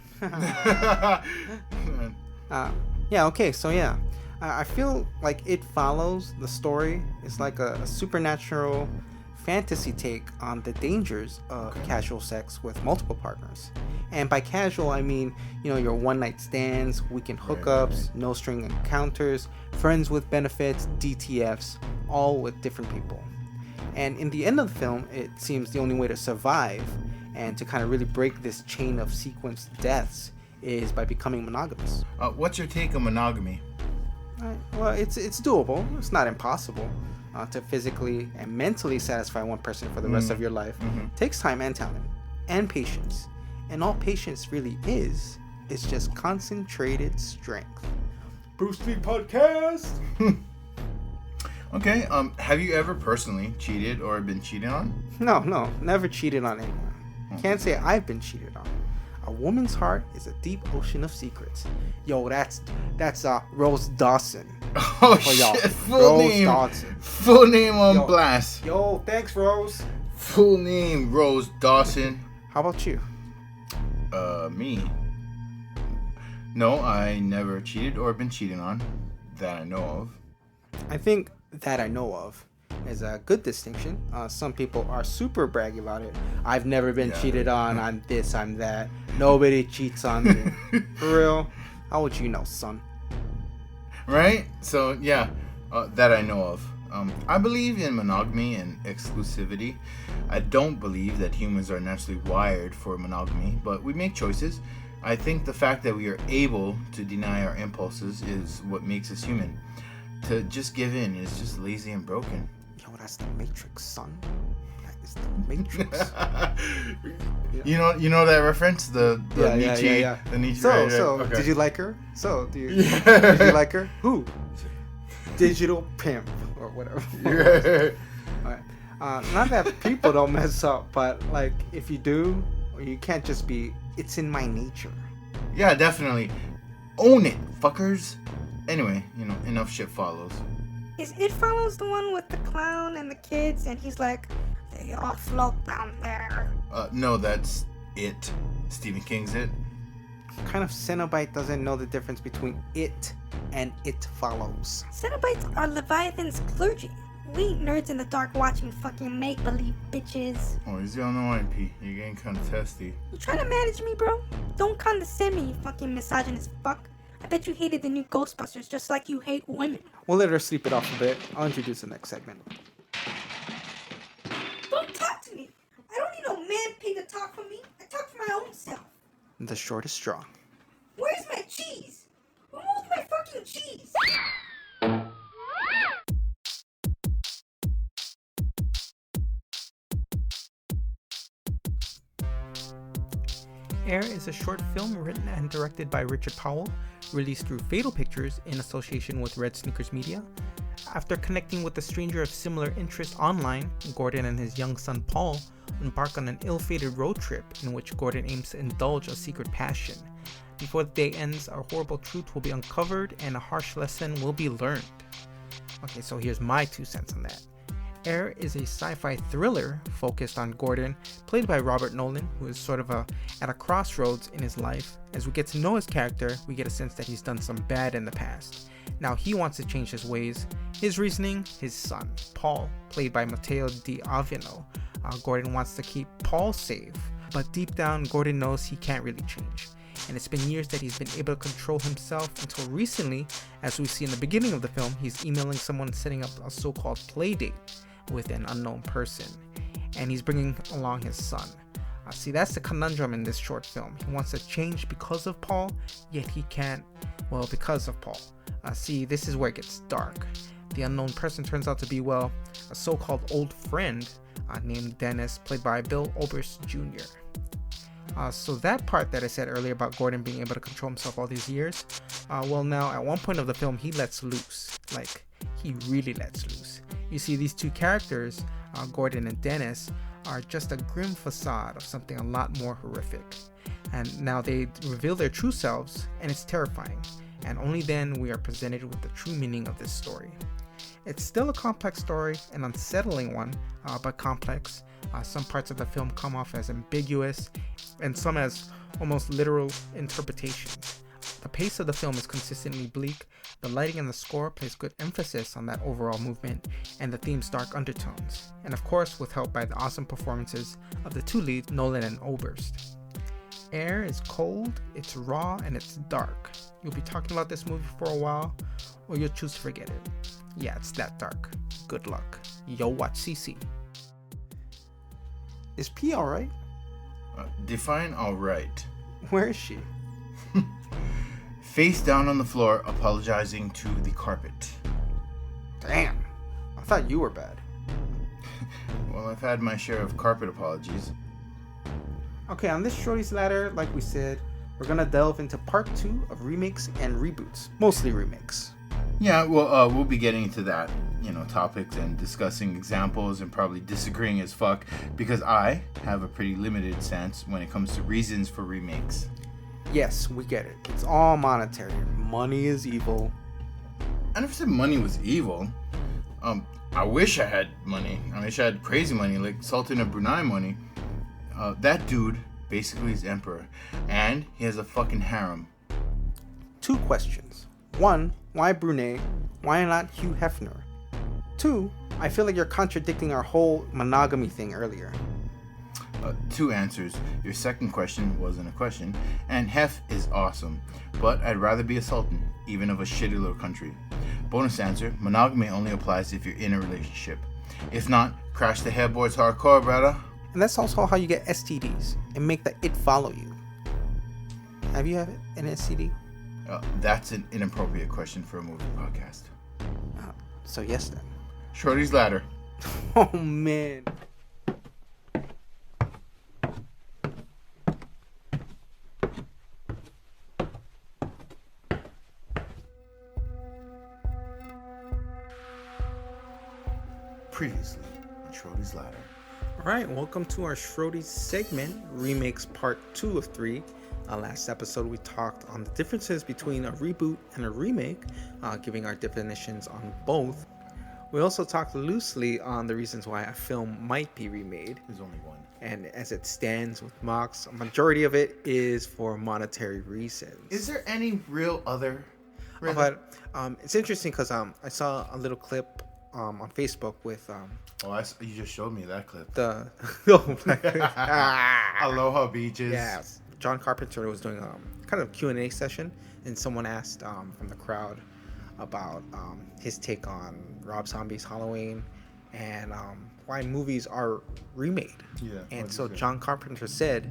Yeah, okay, so yeah. I feel like It Follows, the story, is like a supernatural fantasy take on the dangers of casual sex with multiple partners. And by casual, I mean, your one-night stands, weekend hookups, no-string encounters, friends with benefits, DTFs, all with different people. And in the end of the film, it seems the only way to survive and to kind of really break this chain of sequenced deaths is by becoming monogamous. What's your take on monogamy? Well, it's doable. It's not impossible. To physically and mentally satisfy one person for the rest of your life takes time and talent and patience. And all patience really is just concentrated strength. Bruce Lee podcast. Okay. Have you ever personally cheated or been cheated on? No, never cheated on anyone. Can't say I've been cheated on. A woman's heart is a deep ocean of secrets. Yo, that's Rose Dawson. Oh shit! Full name on blast. Yo, thanks, Rose. Full name Rose Dawson. How about you? Me. No, I never cheated or been cheated on that I know of. I think that I know of is a good distinction. Some people are super braggy about it. I've never been cheated on. I'm this, I'm that. Nobody cheats on me. For real? How would you know, son? Right? So, yeah, that I know of. I believe in monogamy and exclusivity. I don't believe that humans are naturally wired for monogamy, but we make choices. I think the fact that we are able to deny our impulses is what makes us human. To just give in is just lazy and broken. Yo, that's the Matrix, son. That is the Matrix. You know that reference? The Nietzsche. Yeah. The Nietzsche. So, okay. Did you like her? Did you like her? Who? Digital pimp or whatever. Alright. Not that people don't mess up, but like if you do, you can't just be. It's in my nature. Yeah, definitely. Own it, fuckers. Anyway, enough shit follows. Is It Follows the one with the clown and the kids, and he's like, they all float down there? No, that's It. Stephen King's It. What kind of Cenobite doesn't know the difference between it and It Follows? Cenobites are Leviathan's clergy. We ain't nerds in the dark watching fucking make-believe bitches. Oh, easy on the wine, P. You're getting kind of testy. You trying to manage me, bro? Don't condescend me, you fucking misogynist fuck. I bet you hated the new Ghostbusters just like you hate women. We'll let her sleep it off a bit. I'll introduce the next segment. Don't talk to me. I don't need no man pig to talk for me. I talk for my own self. The shortest straw. Where's my cheese? Remove my fucking cheese. Heir is a short film written and directed by Richard Powell, released through Fatal Pictures in association with Red Sneakers Media. After connecting with a stranger of similar interests online, Gordon and his young son Paul embark on an ill-fated road trip in which Gordon aims to indulge a secret passion. Before the day ends, a horrible truth will be uncovered and a harsh lesson will be learned. Okay, so here's my 2 cents on that. Heir is a sci-fi thriller focused on Gordon, played by Robert Nolan, who is sort of at a crossroads in his life. As we get to know his character, we get a sense that he's done some bad in the past. Now he wants to change his ways. His reasoning, his son, Paul, played by Matteo D'Aviano. Gordon wants to keep Paul safe, but deep down, Gordon knows he can't really change. And it's been years that he's been able to control himself until recently, as we see in the beginning of the film, he's emailing someone setting up a so-called play date with an unknown person, and he's bringing along his son. See, that's the conundrum in this short film. He wants to change because of Paul, yet he can't, well, because of Paul. See, this is where it gets dark. The unknown person turns out to be, well, a so-called old friend named Dennis, played by Bill Oberst Jr. So that part that I said earlier about Gordon being able to control himself all these years, well, now at one point of the film, he lets loose. Like, he really lets loose. You see, these 2 characters, Gordon and Dennis, are just a grim facade of something a lot more horrific. And now they reveal their true selves, and it's terrifying. And only then we are presented with the true meaning of this story. It's still a complex story, an unsettling one, but complex. Some parts of the film come off as ambiguous, and some as almost literal interpretations. The pace of the film is consistently bleak. The lighting and the score place good emphasis on that overall movement and the theme's dark undertones, and of course with help by the awesome performances of the 2 leads, Nolan and Oberst. Heir is cold, it's raw, and it's dark. You'll be talking about this movie for a while, or you'll choose to forget it. Yeah, it's that dark. Good luck. Yo, watch CC. Is P alright? Define alright. Where is she? Face down on the floor, apologizing to the carpet. Damn, I thought you were bad. Well, I've had my share of carpet apologies. Okay, on this Shorty's Ladder, like we said, we're gonna delve into part 2 of remakes and reboots. Mostly remakes. Yeah, well, we'll be getting into that, topics and discussing examples and probably disagreeing as fuck, because I have a pretty limited stance when it comes to reasons for remakes. Yes, we get it. It's all monetary. Money is evil. I never said money was evil. I wish I had money. I wish I had crazy money, like Sultan of Brunei money. That dude basically is emperor, and he has a fucking harem. 2 questions. 1, why Brunei? Why not Hugh Hefner? 2, I feel like you're contradicting our whole monogamy thing earlier. 2 answers. Your second question wasn't a question, and Hef is awesome, but I'd rather be a sultan, even of a shitty little country. Bonus answer, monogamy only applies if you're in a relationship. If not, crash the headboards hardcore, brother. And that's also how you get STDs, and make the it follow you. Have you had an STD? That's an inappropriate question for a movie podcast. So yes then. Shorty's Ladder. Oh man. Previously on Shorty's Ladder. Alright, welcome to our Schrody segment, Remakes Part 2 of 3. Last episode we talked on the differences between a reboot and a remake, giving our definitions on both. We also talked loosely on the reasons why a film might be remade. There's only one. And as it stands with Mox, a majority of it is for monetary reasons. Is there any real other? Really? But it's interesting because I saw a little clip on Facebook with you just showed me that clip. the Aloha Beaches. Yeah, John Carpenter was doing kind of Q&A session, and someone asked from the crowd about his take on Rob Zombie's Halloween and why movies are remade. Yeah. And so John Carpenter said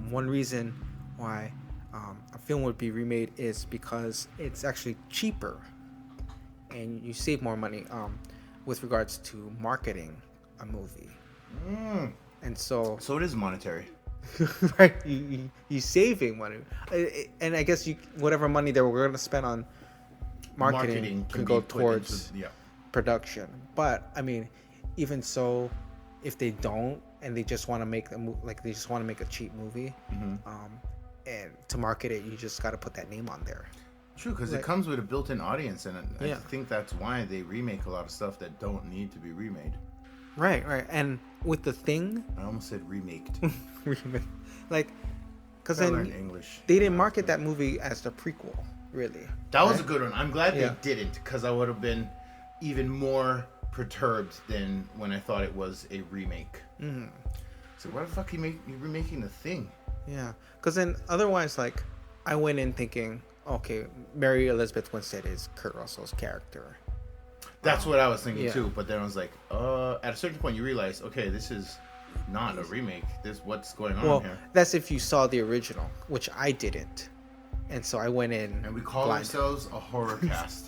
one reason why a film would be remade is because it's actually cheaper and you save more money with regards to marketing a movie. And so it is monetary. Right, you saving money, and I guess whatever money they were going to spend on marketing can can go be put towards into, production. But I mean, even so, if they don't and they just want to make they just want to make a cheap movie, and to market it, you just got to put that name on there. True, because it comes with a built-in audience, and I Yeah. think that's why they remake a lot of stuff that don't need to be remade. Right. And with the Thing, I almost said remaked. like, because I then learned English. they didn't market that movie as the prequel, really. That was a good one. I'm glad Yeah. they didn't, because I would have been even more perturbed than when I thought it was a remake. Mm-hmm. So why the fuck you remaking The Thing? Yeah, because then otherwise, like, I went in thinking, okay, Mary Elizabeth Winstead is Kurt Russell's character. That's what I was thinking yeah. too. But then I was like, at a certain point you realize, okay, this is not a remake. What's going on here? That's if you saw the original, which I didn't, and so I went in. And we call ourselves a horror cast.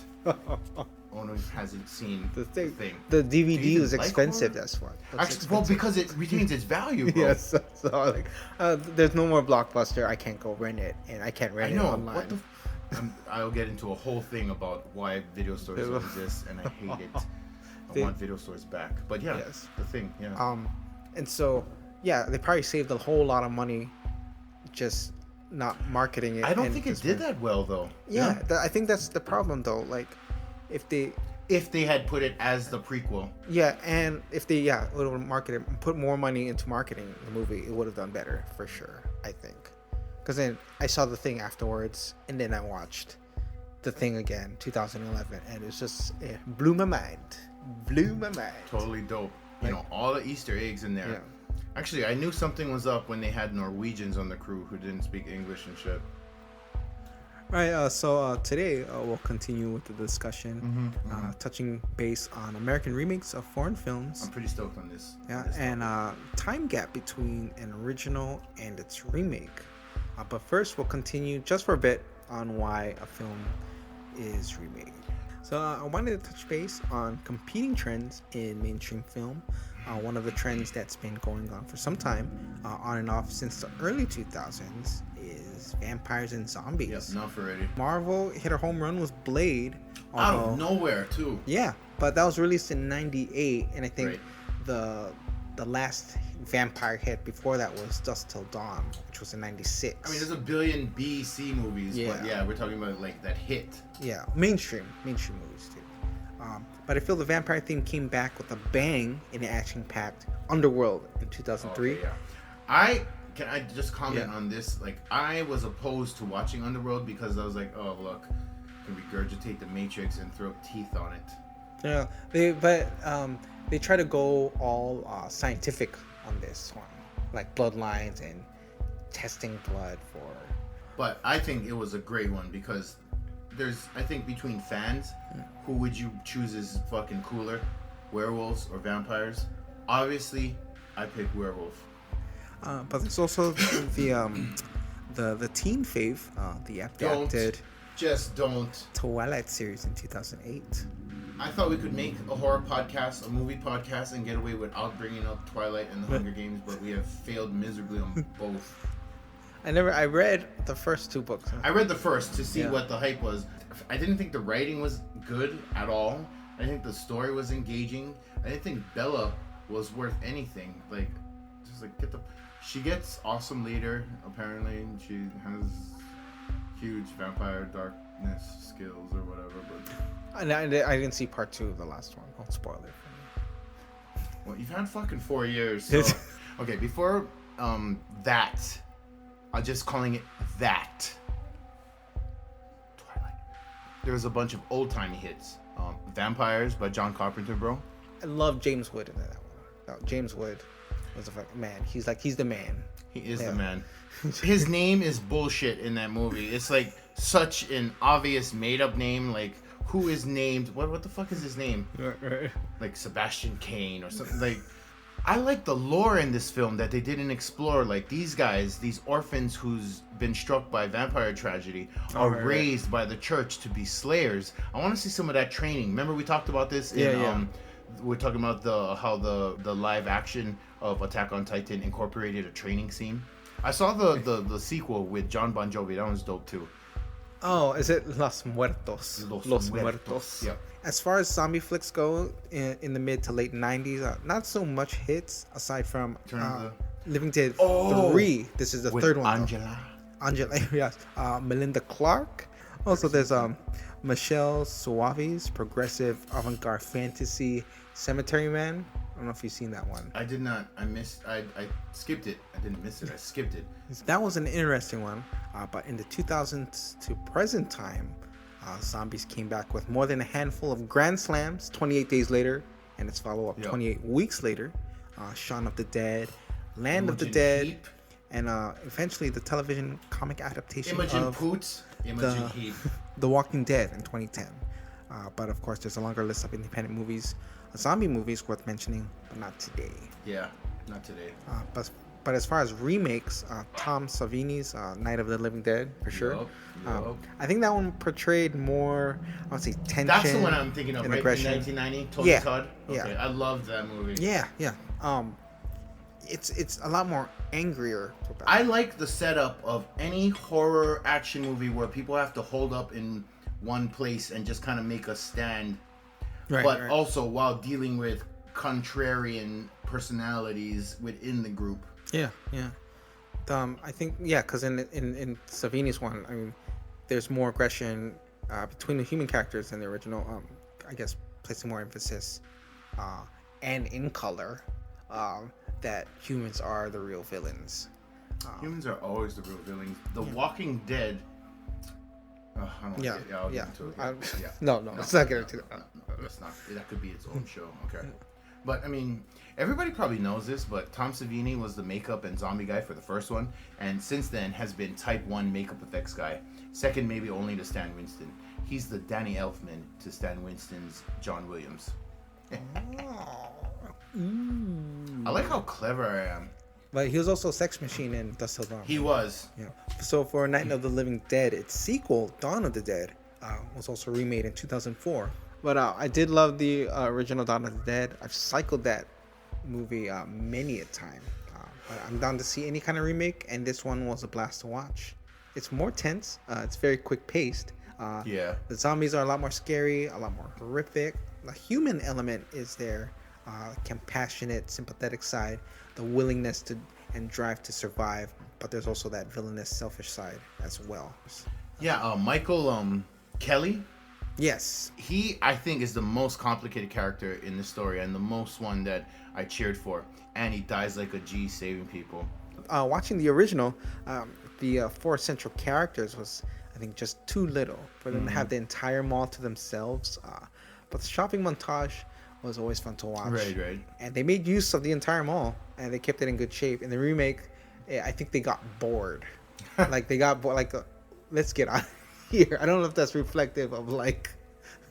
Ono hasn't seen the thing. The DVD was like expensive. horror? That's why. Actually, well, because it retains its value, bro. Yes. So like, there's no more Blockbuster. I can't go rent it, and I can't rent it online. What the? I'll get into a whole thing about why video stores don't exist, and I hate it. I want video stores back. But yeah, The Thing. Yeah. And so they probably saved a whole lot of money, just not marketing it. I don't think it did that well though. Yeah, I think that's the problem though. Like, if they had put it as the prequel. Yeah, and if they would have marketed, put more money into marketing the movie, it would have done better for sure. I think, because then I saw The Thing afterwards, and then I watched The Thing again, 2011, and it blew my mind. Totally dope. You know, all the Easter eggs in there. Yeah. Actually, I knew something was up when they had Norwegians on the crew who didn't speak English and shit. Right, so today we'll continue with the discussion, touching base on American remakes of foreign films. I'm pretty stoked on this. Yeah, and time gap between an original and its remake. But first, we'll continue just for a bit on why a film is remade. So I wanted to touch base on competing trends in mainstream film. One of the trends that's been going on for some time, on and off since the early 2000s, is vampires and zombies. Yep, enough already. Marvel hit a home run with Blade. Out of nowhere, too. Yeah, but that was released in 98, and I think the last vampire hit before that was Dusk Till Dawn, which was in 96. I mean, there's a billion B, C movies, but we're talking about like that hit. Yeah, mainstream movies too. But I feel the vampire theme came back with a bang in the action-packed Underworld in 2003. Okay, Can I just comment on this? Like, I was opposed to watching Underworld because I was like, oh, look, can regurgitate the Matrix and throw teeth on it. Yeah, they try to go all scientific on this one, like bloodlines and testing blood for. But I think it was a great one because I think between fans, who would you choose as fucking cooler, werewolves or vampires? Obviously, I pick werewolf. But there's also the teen fave, the adapted Twilight series in 2008. I thought we could make a horror podcast, a movie podcast, and get away without bringing up Twilight and the Hunger Games, but we have failed miserably on both. I read the first two books. I read the first to see what the hype was. I didn't think the writing was good at all. I think the story was engaging. I didn't think Bella was worth anything. Like, just like she gets awesome later, apparently, and she has huge vampire darkness skills or whatever, but I didn't see part 2 of the last one. Don't spoil it for me. Well, you've had fucking 4 years, so okay, before that, I'm just calling it that. Twilight. There was a bunch of old-timey hits. Vampires by John Carpenter, bro. I love James Wood in that one. No, James Wood was a fucking man. He's the man. He is the man. His name is bullshit in that movie. It's like such an obvious made-up name. Like, who is named? What the fuck is his name? Right. Like Sebastian Cain or something. Like, I like the lore in this film that they didn't explore. Like, these guys, these orphans who's been struck by vampire tragedy, are raised by the church to be slayers. I want to see some of that training. Remember we talked about this in we're talking about how the live action of Attack on Titan incorporated a training scene. I saw the sequel with John Bon Jovi. That one's dope too. Oh, is it Los Muertos? Los Muertos. Yeah. As far as zombie flicks go, in the mid to late 90s, not so much hits aside from Living Dead 3. This is the With third one. Angela. Angela, yes. Melinda Clarke. Also, there's Michelle Suave's progressive avant-garde fantasy Cemetery Man. I don't know if you've seen that one. I did not. I skipped it. I didn't miss it. I skipped it. That was an interesting one. But in the 2000s to present time, zombies came back with more than a handful of grand slams 28 days later, and its follow-up 28 weeks later. Shaun of the Dead, Land of the Dead, Heap. and eventually the television comic adaptation Imogen of Poots. Imogen Heap. The Walking Dead in 2010. But of course, there's a longer list of independent movies, zombie movies worth mentioning, but not today. Yeah, not today. But as far as remakes, Tom Savini's Night of the Living Dead, for sure. Yup. I think that one portrayed more, I would say, tension. That's the one I'm thinking of, and right? aggression. In 1990, Tony Todd. Okay, Yeah. I loved that movie. Yeah. It's a lot more angrier. I like the setup of any horror action movie where people have to hold up in one place and just kind of make a stand, but also while dealing with contrarian personalities within the group. Yeah. I think because in Savini's one, I mean, there's more aggression between the human characters than the original. I guess placing more emphasis and in color that humans are the real villains. Humans are always the real villains. The Walking Dead. I don't I'll get into it. No, let's not get into that. No, let's not. That could be its own show. Okay. But I mean, everybody probably knows this, but Tom Savini was the makeup and zombie guy for the first one, and since then has been type 1 makeup effects guy. Second, maybe only to Stan Winston. He's the Danny Elfman to Stan Winston's John Williams. I like how clever I am. But he was also a sex machine in Dust Till Dawn. He was. Yeah. So for Night of the Living Dead, its sequel, Dawn of the Dead, was also remade in 2004. But I did love the original Dawn of the Dead. I've cycled that movie many a time. But I'm down to see any kind of remake, and this one was a blast to watch. It's more tense. It's very quick paced. The zombies are a lot more scary, a lot more horrific. The human element is there. Compassionate, sympathetic side, the willingness to and drive to survive, but there's also that villainous, selfish side as well. Michael Kelly. Yes, He, I think, is the most complicated character in the story and the most one that I cheered for. And he dies like a G saving people. Watching the original, the 4 central characters was, I think, just too little for them to have the entire mall to themselves. But the shopping montage was always fun to watch. Right. And they made use of the entire mall, and they kept it in good shape. In the remake, I think they got bored. They got bored. Let's get out of here. I don't know if that's reflective of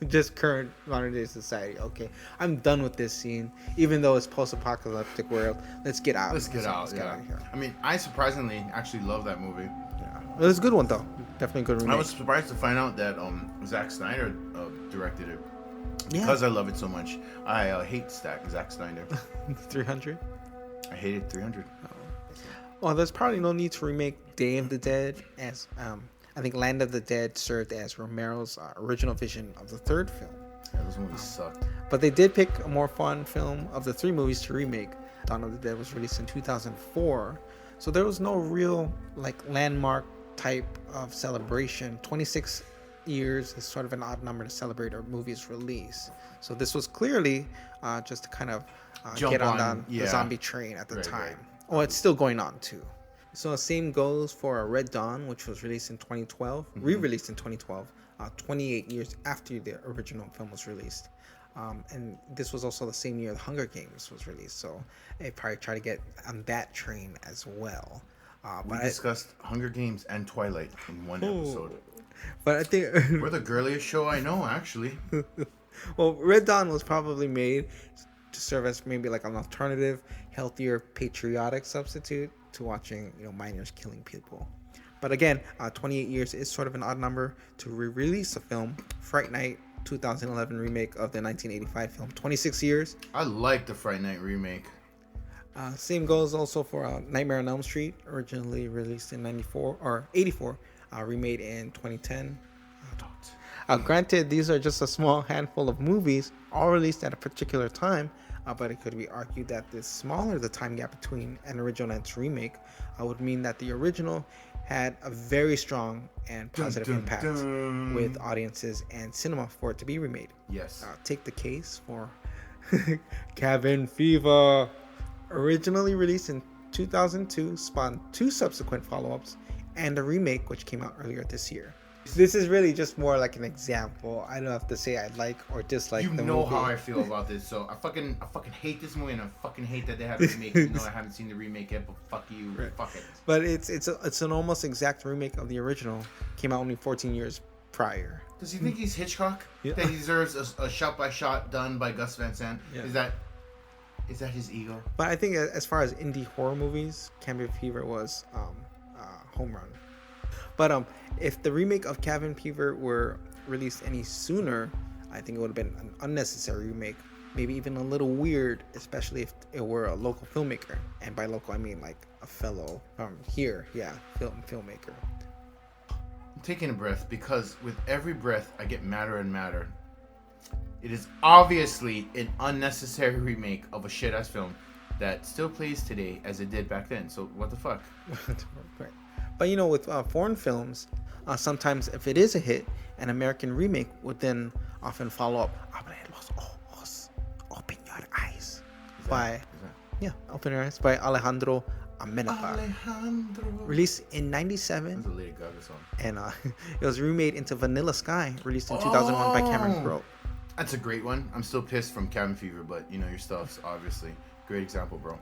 just current modern day society. Okay, I'm done with this scene, even though it's post-apocalyptic world. Let's get out. Let's get out of here. I mean, I surprisingly actually love that movie. Yeah, it was a good one though. Definitely a good remake. I was surprised to find out that Zack Snyder directed it. Because I love it so much. I hate Zack Snyder. 300? I hated 300. Well, there's probably no need to remake Day of the Dead, as I think Land of the Dead served as Romero's original vision of the third film. Yeah, those movies sucked. But they did pick a more fun film of the 3 movies to remake. Dawn of the Dead was released in 2004, so there was no real landmark type of celebration. 26 years is sort of an odd number to celebrate a movie's release. So this was clearly just to kind of get on the zombie train at the time. Right. Oh, it's still going on too. So the same goes for Red Dawn, which was released in 2012, re-released in 2012, 28 years after the original film was released. And this was also the same year The Hunger Games was released, so they probably try to get on that train as well. We discussed Hunger Games and Twilight in one episode. But I think we're the girliest show I know, actually. Well, Red Dawn was probably made to serve as maybe an alternative, healthier, patriotic substitute to watching miners killing people. But again, 28 years is sort of an odd number to re-release a film. Fright Night 2011 remake of the 1985 film. 26 years. I like the Fright Night remake. Same goes also for Nightmare on Elm Street, originally released in 94 or 84, remade in 2010. Granted, these are just a small handful of movies, all released at a particular time, but it could be argued that the smaller the time gap between an original and its remake would mean that the original had a very strong and positive impact with audiences and cinema for it to be remade. Yes. Take the case for Cabin Fever. Originally released in 2002, spawned 2 subsequent follow-ups and a remake which came out earlier this year. This is really just more like an example. I don't have to say I like or dislike the movie. You know how I feel about this, so I fucking hate this movie, and I fucking hate that they have a remake. You know I haven't seen the remake yet, but fuck you, right. Fuck it. But it's an almost exact remake of the original. Came out only 14 years prior. Does he think he's Hitchcock? Yeah. That he deserves a shot by shot done by Gus Van Sant? Yeah. Is that his ego? But I think as far as indie horror movies, Cabin Fever was home run. But if the remake of Cabin Fever were released any sooner, I think it would have been an unnecessary remake. Maybe even a little weird, especially if it were a local filmmaker. And by local, I mean like a fellow filmmaker. I'm taking a breath because with every breath, I get madder and madder. It is obviously an unnecessary remake of a shit-ass film that still plays today as it did back then. So what the fuck? Right. But you know, with foreign films, sometimes if it is a hit, an American remake would then often follow up. Abre los ojos, open your eyes. Open Your Eyes by Alejandro Amenábar. Released in '97. That's a Lady Gaga song. And it was remade into Vanilla Sky, released in 2001 by Cameron Crowe. That's a great one. I'm still pissed from Cabin Fever, but you know your stuff's obviously great example, bro.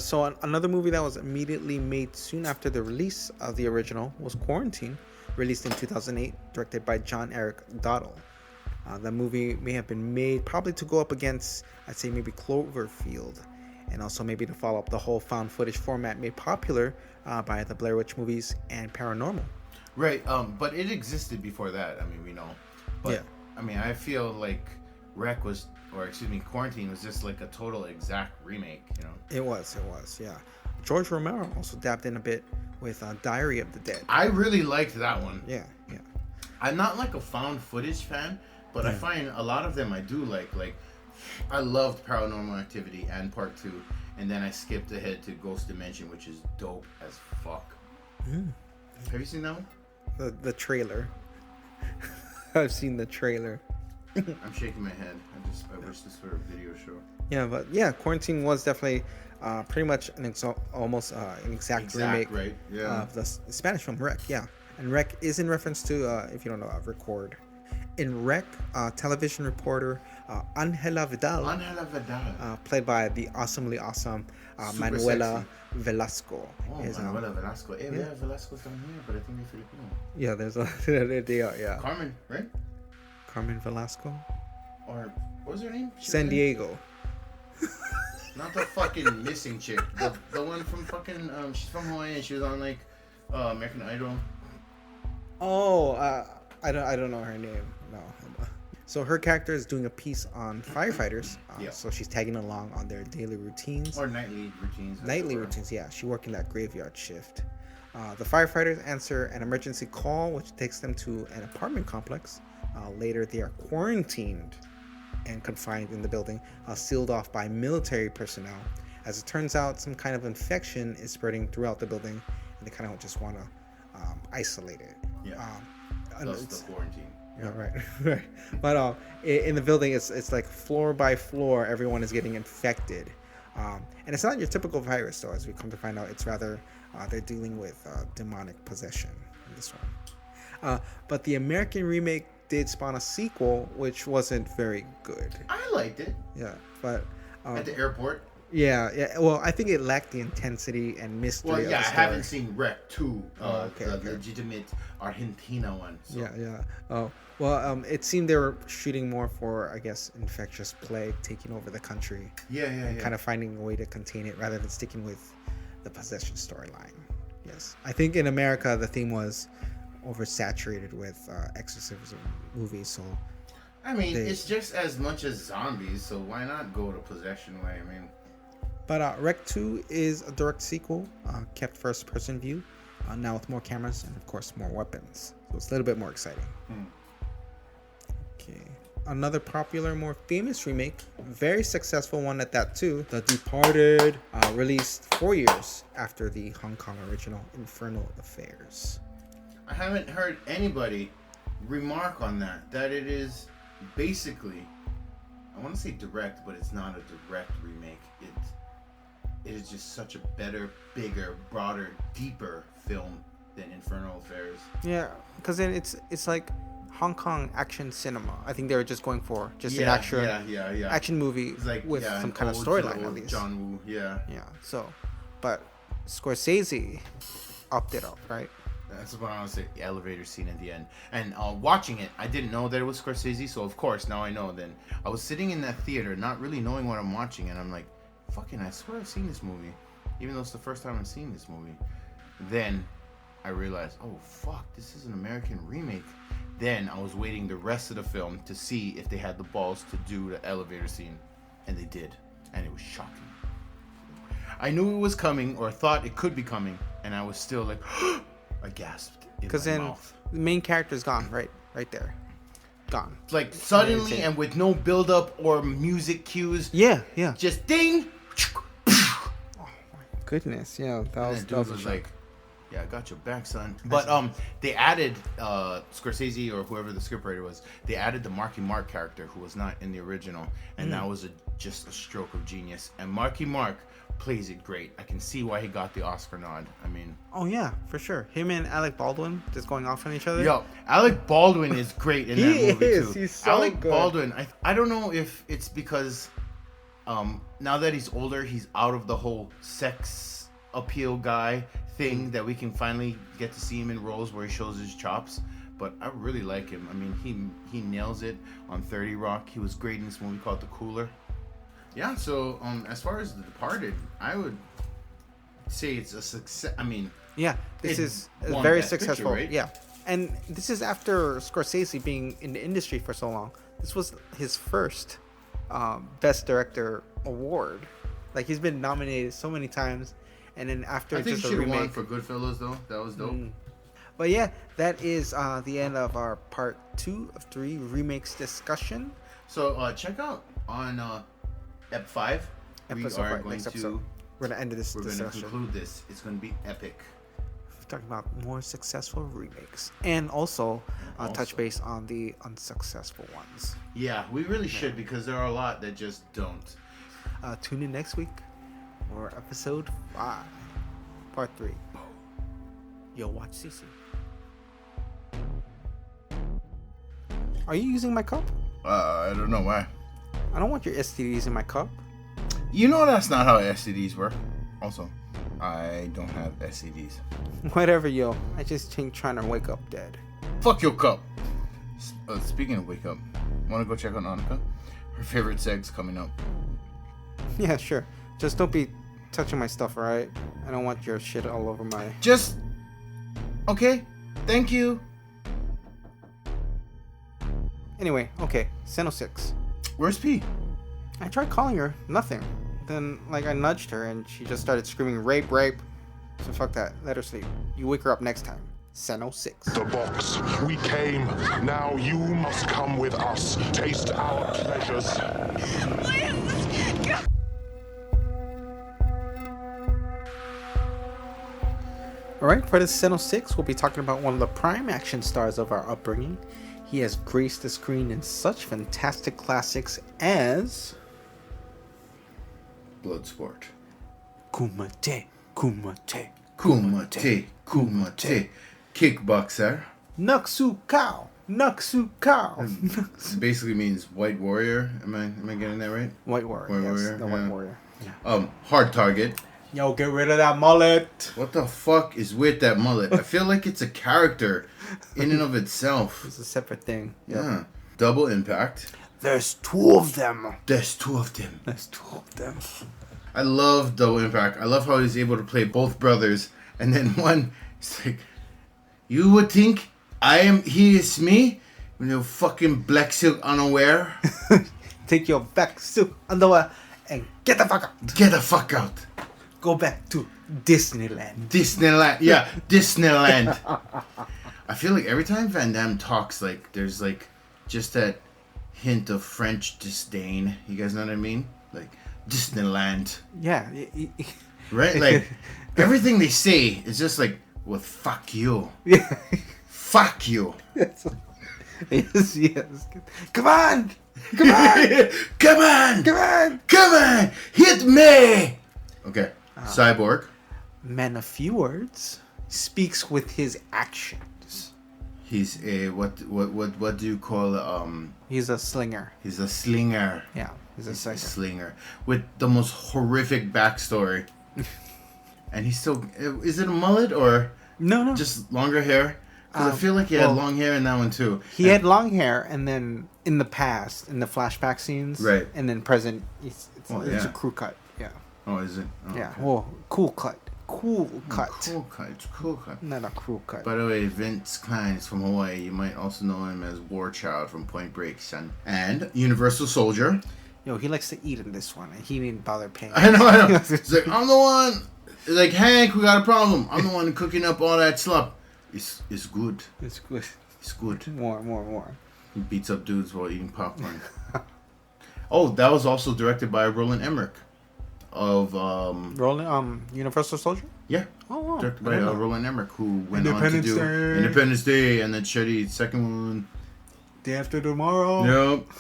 So another movie that was immediately made soon after the release of the original was Quarantine, released in 2008, directed by John Eric Dowdle. The movie may have been made probably to go up against, I'd say maybe Cloverfield, and also maybe to follow up the whole found footage format made popular by the Blair Witch movies and Paranormal. Right, but it existed before that. I mean, we know. But, yeah. I mean, I feel like Quarantine was just like a total exact remake, you know? It was, yeah. George Romero also dabbed in a bit with Diary of the Dead. I really liked that one. Yeah. I'm not like a found footage fan, but I find a lot of them I do like. Like, I loved Paranormal Activity and Part 2, and then I skipped ahead to Ghost Dimension, which is dope as fuck. Have you seen that one? The trailer. I've seen the trailer. I'm shaking my head. I wish this were a video show. Yeah, but yeah, Quarantine was definitely pretty much almost an exact remake, right? Yeah. Of the Spanish film Rec. Yeah, and Rec is in reference to, if you don't know, Record. In Rec, television reporter Angela Vidal, played by the awesomely awesome Manuela Velasco. Manuela Velasco. Hey, yeah, Velasco's down here, but I think they're Filipino. Yeah, they are, yeah. Carmen, right? Carmen Velasco? Or, what was her name? San Diego. Not the fucking missing chick. The one from fucking, she's from Hawaii and she was on, like, American Idol. Oh, I don't know her name. No. So her character is doing a piece on firefighters. So she's tagging along on their daily routines. Or nightly routines. Routines, yeah. She working that graveyard shift. The firefighters answer an emergency call, which takes them to an apartment complex. Later, they are quarantined and confined in the building, sealed off by military personnel. As it turns out, some kind of infection is spreading throughout the building, and they kind of just want to isolate it. Yeah. That's the quarantine. Yeah, right. But in the building, it's like floor by floor, everyone is getting infected. And it's not your typical virus, though, as we come to find out. It's rather they're dealing with demonic possession in this one. But the American remake did spawn a sequel, which wasn't very good. I liked it. Yeah, but at the airport. Yeah. Well, I think it lacked the intensity and mystery. Well, yeah, of the I story. haven't seen Rec 2, okay. legitimate Argentina one. So. Yeah. Oh, well, it seemed they were shooting more for, I guess, infectious plague taking over the country. Yeah. Kind of finding a way to contain it rather than sticking with the possession storyline. Yes, I think in America the theme was oversaturated with exorcism movies, so. I mean, it's just as much as zombies, so why not go to possession way? I mean, But Rec 2 is a direct sequel, kept first-person view, now with more cameras and, of course, more weapons. So it's a little bit more exciting. Okay. Another popular, more famous remake, very successful one at that too, The Departed, released 4 years after the Hong Kong original Infernal Affairs. I haven't heard anybody remark on that it is basically, I want to say direct, but it's not a direct remake. It is just such a better, bigger, broader, deeper film than Infernal Affairs. Yeah, because then it's like Hong Kong action cinema. I think they were just going for an action movie like, with some kind of storyline at least. John Woo, yeah. So, but Scorsese upped it up, right? That's what I want to say. The elevator scene at the end. And watching it, I didn't know that it was Scorsese, so of course now I know. Then I was sitting in that theater, not really knowing what I'm watching, and I'm like, fucking, I swear I've seen this movie, even though it's the first time I've seen this movie. Then I realized, oh fuck, this is an American remake. Then I was waiting the rest of the film to see if they had the balls to do the elevator scene, and they did, and it was shocking. I knew it was coming, or thought it could be coming, and I was still like, I gasped in my then mouth. The main character's gone, right there, gone. Like suddenly and with no build up or music cues. Yeah. Just ding. Oh my goodness, yeah, that was was shock. like, yeah, I got your back, son. But they added Scorsese or whoever the scriptwriter was. They added the Marky Mark character who was not in the original, and that was just a stroke of genius. And Marky Mark plays it great. I can see why he got the Oscar nod. I mean, oh yeah, for sure. Him and Alec Baldwin just going off on each other. Yo, Alec Baldwin is great in that movie too. He's so Alec good. Baldwin. I don't know if it's because now that he's older, he's out of the whole sex appeal guy thing that we can finally get to see him in roles where he shows his chops. But I really like him. I mean, he nails it on 30 Rock. He was great in this movie called The Cooler. Yeah, so as far as The Departed, I would say it's a success. I mean, yeah, this is won very Best successful. Picture, right? Yeah, and this is after Scorsese being in the industry for so long. This was his first Best Director award. Like, he's been nominated so many times, and then after I think just he a should have remake. won for Goodfellas though. That was dope. But yeah, that is the end of our part 2 of 3 remakes discussion. So check out on Ep 5. Episode We are 5, going next to. episode. We're gonna end this We're going to discussion. conclude this. It's going to be epic. We're talking about more successful remakes, and also touch base on the unsuccessful ones. Yeah, we really should because there are a lot that just don't. Tune in next week for episode 5, part 3. Yo, watch CC. Are you using my cup? I don't know why. I don't want your STDs in my cup. You know that's not how STDs work. Also, I don't have STDs. Whatever, yo. I just ain't trying to wake up dead. Fuck your cup. Speaking of wake up, want to go check on Annika? Her favorite seg's coming up. Yeah, sure. Just don't be touching my stuff, alright? I don't want your shit all over my... Just... Okay. Thank you. Anyway, okay. Seno 6. Where's P? I tried calling her. Nothing. Then, I nudged her and she just started screaming, rape, rape. So fuck that. Let her sleep. You wake her up next time. Seno 6. The box. We came. Now you must come with us. Taste our pleasures. Alright, for this Seno 6, we'll be talking about one of the prime action stars of our upbringing. He has graced the screen in such fantastic classics as... Bloodsport. Kumite, Kumite, Kumite. Kumite. Kickboxer. Naksu Kao, Naksu Kao. It basically means white warrior. Am I getting that right? White Warrior, White yes, Warrior, the yeah. White Warrior. Yeah. Hard target. Yo, get rid of that mullet. What the fuck is with that mullet? I feel like it's a character in and of itself. It's a separate thing. Yeah. Double impact. There's 2 of them. There's 2 of them. There's 2 of them. I love double impact. I love how he's able to play both brothers. And then one, it's like, you would think he is me? When you're fucking black silk unaware. Take your back silk underwear and get the fuck out. Get the fuck out. Go back to Disneyland. Disneyland. Yeah, Disneyland. I feel like every time Van Damme talks, like, there's, like, just that hint of French disdain. You guys know what I mean? Like, Disneyland. Yeah. Right? Like, everything they say is just like, well, fuck you. Yeah. Fuck you. Yes. Come on. Come on. Come on. Come on. Come on. Hit me. Okay. Cyborg. Man of few words, speaks with his actions. He's a what do you call He's a slinger. He's a slinger. Yeah, he's a slinger. Slinger with the most horrific backstory. And he's still, is it a mullet or No. just longer hair? Because I feel like he had long hair in that one too. He had long hair, and then in the past, in the flashback scenes, Right. and then present, it's yeah. a crew cut. Yeah. Oh, is it? Oh, Yeah. okay. Well, cool cut. Cool cut. Cool cut. It's cool cut. Not a crew cut. By the way, Vince Klein is from Hawaii. You might also know him as War Child from Point Break, son. And Universal Soldier. Yo, he likes to eat in this one, and he didn't bother paying. I know. It's like, I'm the one. It's like, Hank, we got a problem. I'm the one cooking up all that slop. It's good. It's good. It's good. More. He beats up dudes while eating popcorn. Oh, that was also directed by Roland Emmerich of Rolling, Universal Soldier? yeah. Oh, wow. Directed I by didn't know. Roland Emmerich, who went on to Independence do Day. Independence Day and then Shreddy second one. Day After Tomorrow. Nope.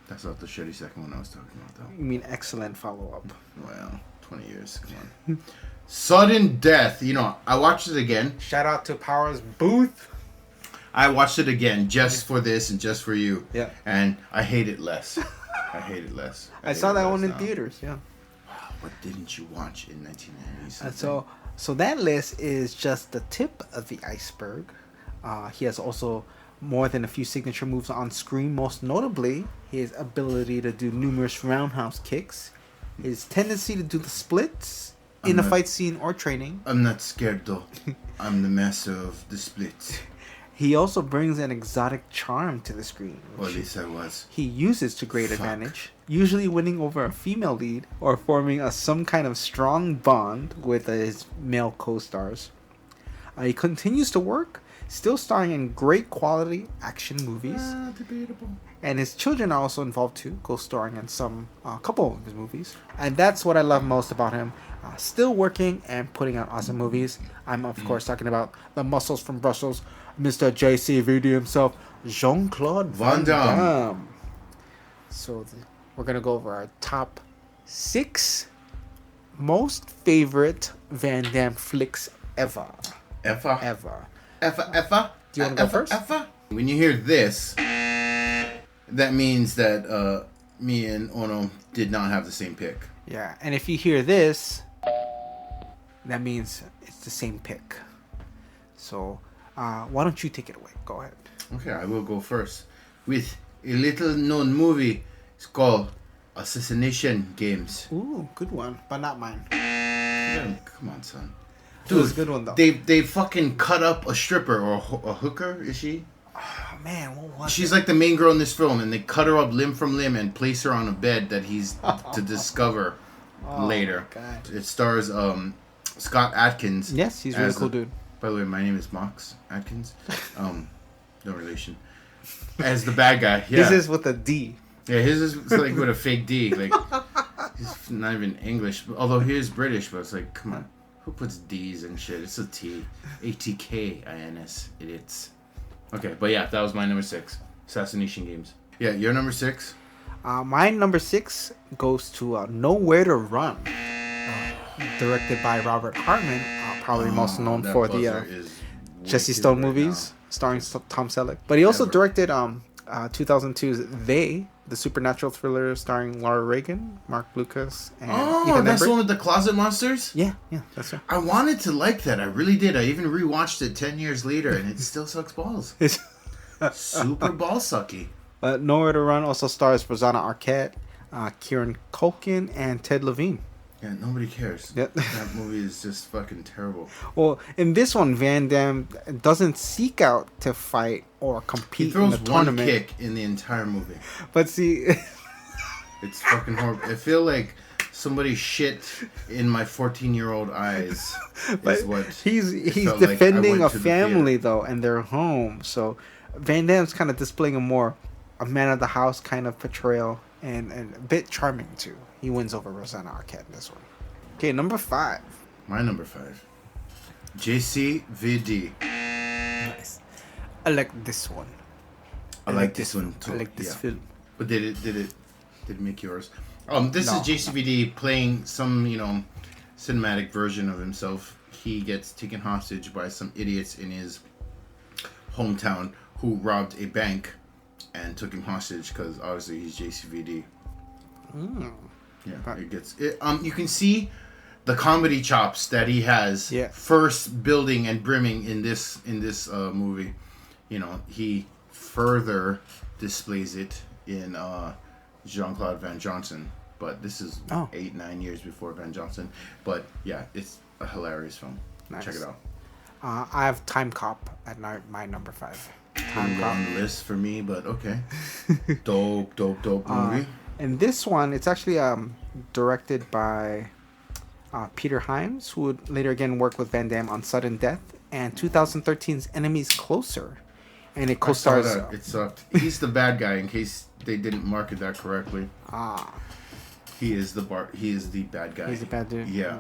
That's not the Shreddy second one I was talking about though. You mean excellent follow-up. Well, 20 years. Come on. Sudden Death. You know, I watched it again. Shout out to Powers Booth. I watched it again just for this and just for you. Yeah. And I hate it less. I saw that one in now. theaters, yeah. What didn't you watch in 1990s? And so that list is just the tip of the iceberg. He has also more than a few signature moves on screen, most notably his ability to do numerous roundhouse kicks, his tendency to do the splits in a fight scene or training. I'm not scared though. I'm the master of the splits. He also brings an exotic charm to the screen, Or which at least I was. he uses to great Fuck. advantage, usually winning over a female lead or forming some kind of strong bond with his male co-stars. He continues to work, still starring in great quality action movies, Debatable. and his children are also involved too, co-starring in a couple of his movies. And that's what I love most about him. Still working and putting out awesome movies. I'm of course talking about the muscles from Brussels, Mr. JCVD himself, Jean-Claude Van Damme. So we're gonna go over our top 6 most favorite Van Damme flicks ever. Effa. Do you want to go first? When you hear this, that means that me and Ono did not have the same pick. Yeah, and if you hear this, that means it's the same pick. So, why don't you take it away? Go ahead. Okay, I will go first with a little known movie. It's called Assassination Games. Ooh, good one, but not mine. Yeah, come on, son. It was a good one though. They fucking cut up a stripper or a hooker, is she? Oh man, what was She's it? like the main girl in this film, and they cut her up limb from limb and place her on a bed that he's to discover later. God. It stars Scott Adkins. Yes, he's a really as cool dude. By the way, my name is Mox Atkins. No relation. As the bad guy. Yeah. This is with a D. Yeah, his is like with a fake D. Like he's not even English, although he is British. But it's like, come on, who puts D's and shit? It's a T, ATKINS, idiots. Okay, but yeah, that was my number 6. Assassination Games. Yeah, your number 6. My number 6 goes to Nowhere to Run, directed by Robert Hartman, probably most known That for buzzer the is way Jesse too Stone right movies, starring Tom Selleck. But he also Ever. directed 2002's They, the supernatural thriller starring Laura Reagan, Mark Lucas, and now. Oh, Ethan that's the Embry. one with the closet monsters? Yeah, that's right. I wanted to like that. I really did. I even rewatched it 10 years later, and it still sucks balls. Super ball sucky. But Nowhere to Run also stars Rosanna Arquette, Kieran Culkin, and Ted Levine. Yeah, nobody cares. Yep. That movie is just fucking terrible. Well, in this one, Van Damme doesn't seek out to fight or He compete in throws the one tournament. kick in the entire movie. But see, It's fucking horrible. I feel like somebody shit in my 14-year-old eyes. But Is what he's it felt like. I defending went a to the family theater. though, and their home. So Van Damme's kind of displaying a man of the house kind of portrayal, and a bit charming too. He wins over Rosanna Arquette in this one. Okay, number 5. My number 5. JCVD. Nice. I like this one. I like this one too. I like this yeah. film. But did it make yours? This No, is JCVD playing some, cinematic version of himself. He gets taken hostage by some idiots in his hometown who robbed a bank and took him hostage because obviously he's JCVD. Yeah, it gets it. You can see the comedy chops that he has. Yeah. First building and brimming in this movie. He further displays it in Jean-Claude Van Johnson, but this is 8-9 years before Van Johnson. But yeah, it's a hilarious film. Nice. Check it out. I have Time Cop at my number 5. Time on the list for me, but okay. dope movie. And this one, it's actually directed by Peter Hyams, who would later again work with Van Damme on Sudden Death and 2013's Enemies Closer. And it co-stars... I saw that. It sucked. He's the bad guy, in case they didn't market that correctly. He is the bad guy. He's the bad dude. Yeah.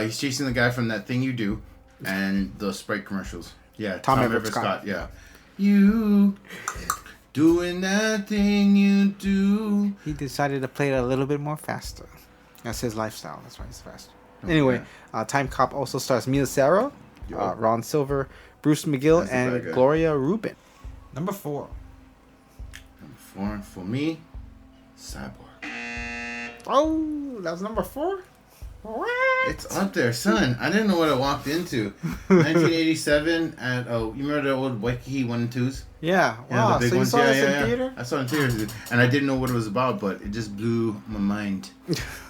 He's chasing the guy from That Thing You Do and the Sprite commercials. Yeah, Tom Everett Scott. Yeah. You doing that thing you do. He decided to play it a little bit more faster. That's his lifestyle. That's why he's faster. Anyway, Time Cop also stars Mia Sara, Ron Silver, Bruce McGill, That's the bad and guy. Gloria Rubin. Number 4. Number 4 for me, Cyborg. Oh, that was number 4? What? It's up there, son. I didn't know what I walked into. 1987 at you remember the old Waikiki 1 and 2s? Yeah. Yeah, Wow. the big So you ones. saw this in theater? I saw it in theaters, and I didn't know what it was about, but it just blew my mind.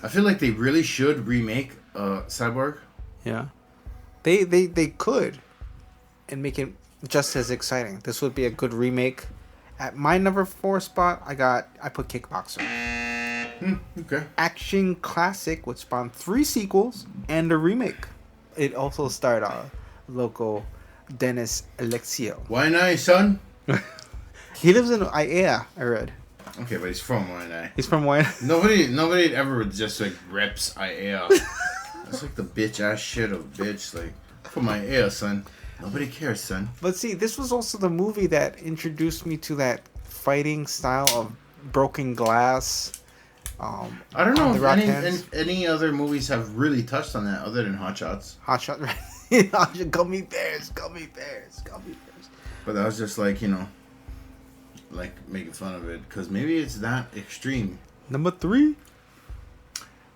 I feel like they really should remake Cyborg. Yeah. They could, and make it just as exciting. This would be a good remake. At my number 4 spot, I put Kickboxer. Okay. Action classic which spawned 3 sequels and a remake. It also starred local Dennis Alexio. Why not, son? He lives in Aiea, I read. Okay, but he's from Waianae. He's from Wayne. Nobody ever just like reps Aiea. That's like the bitch ass shit of bitch. Like, from Aiea, son. Nobody cares, son. But see, this was also the movie that introduced me to that fighting style of broken glass. I don't know the rock if hands. any other movies have really touched on that other than Hot Shots. Hot Shot, right? Gummy bears. But that was just like, like making fun of it. Because maybe it's that extreme. Number 3.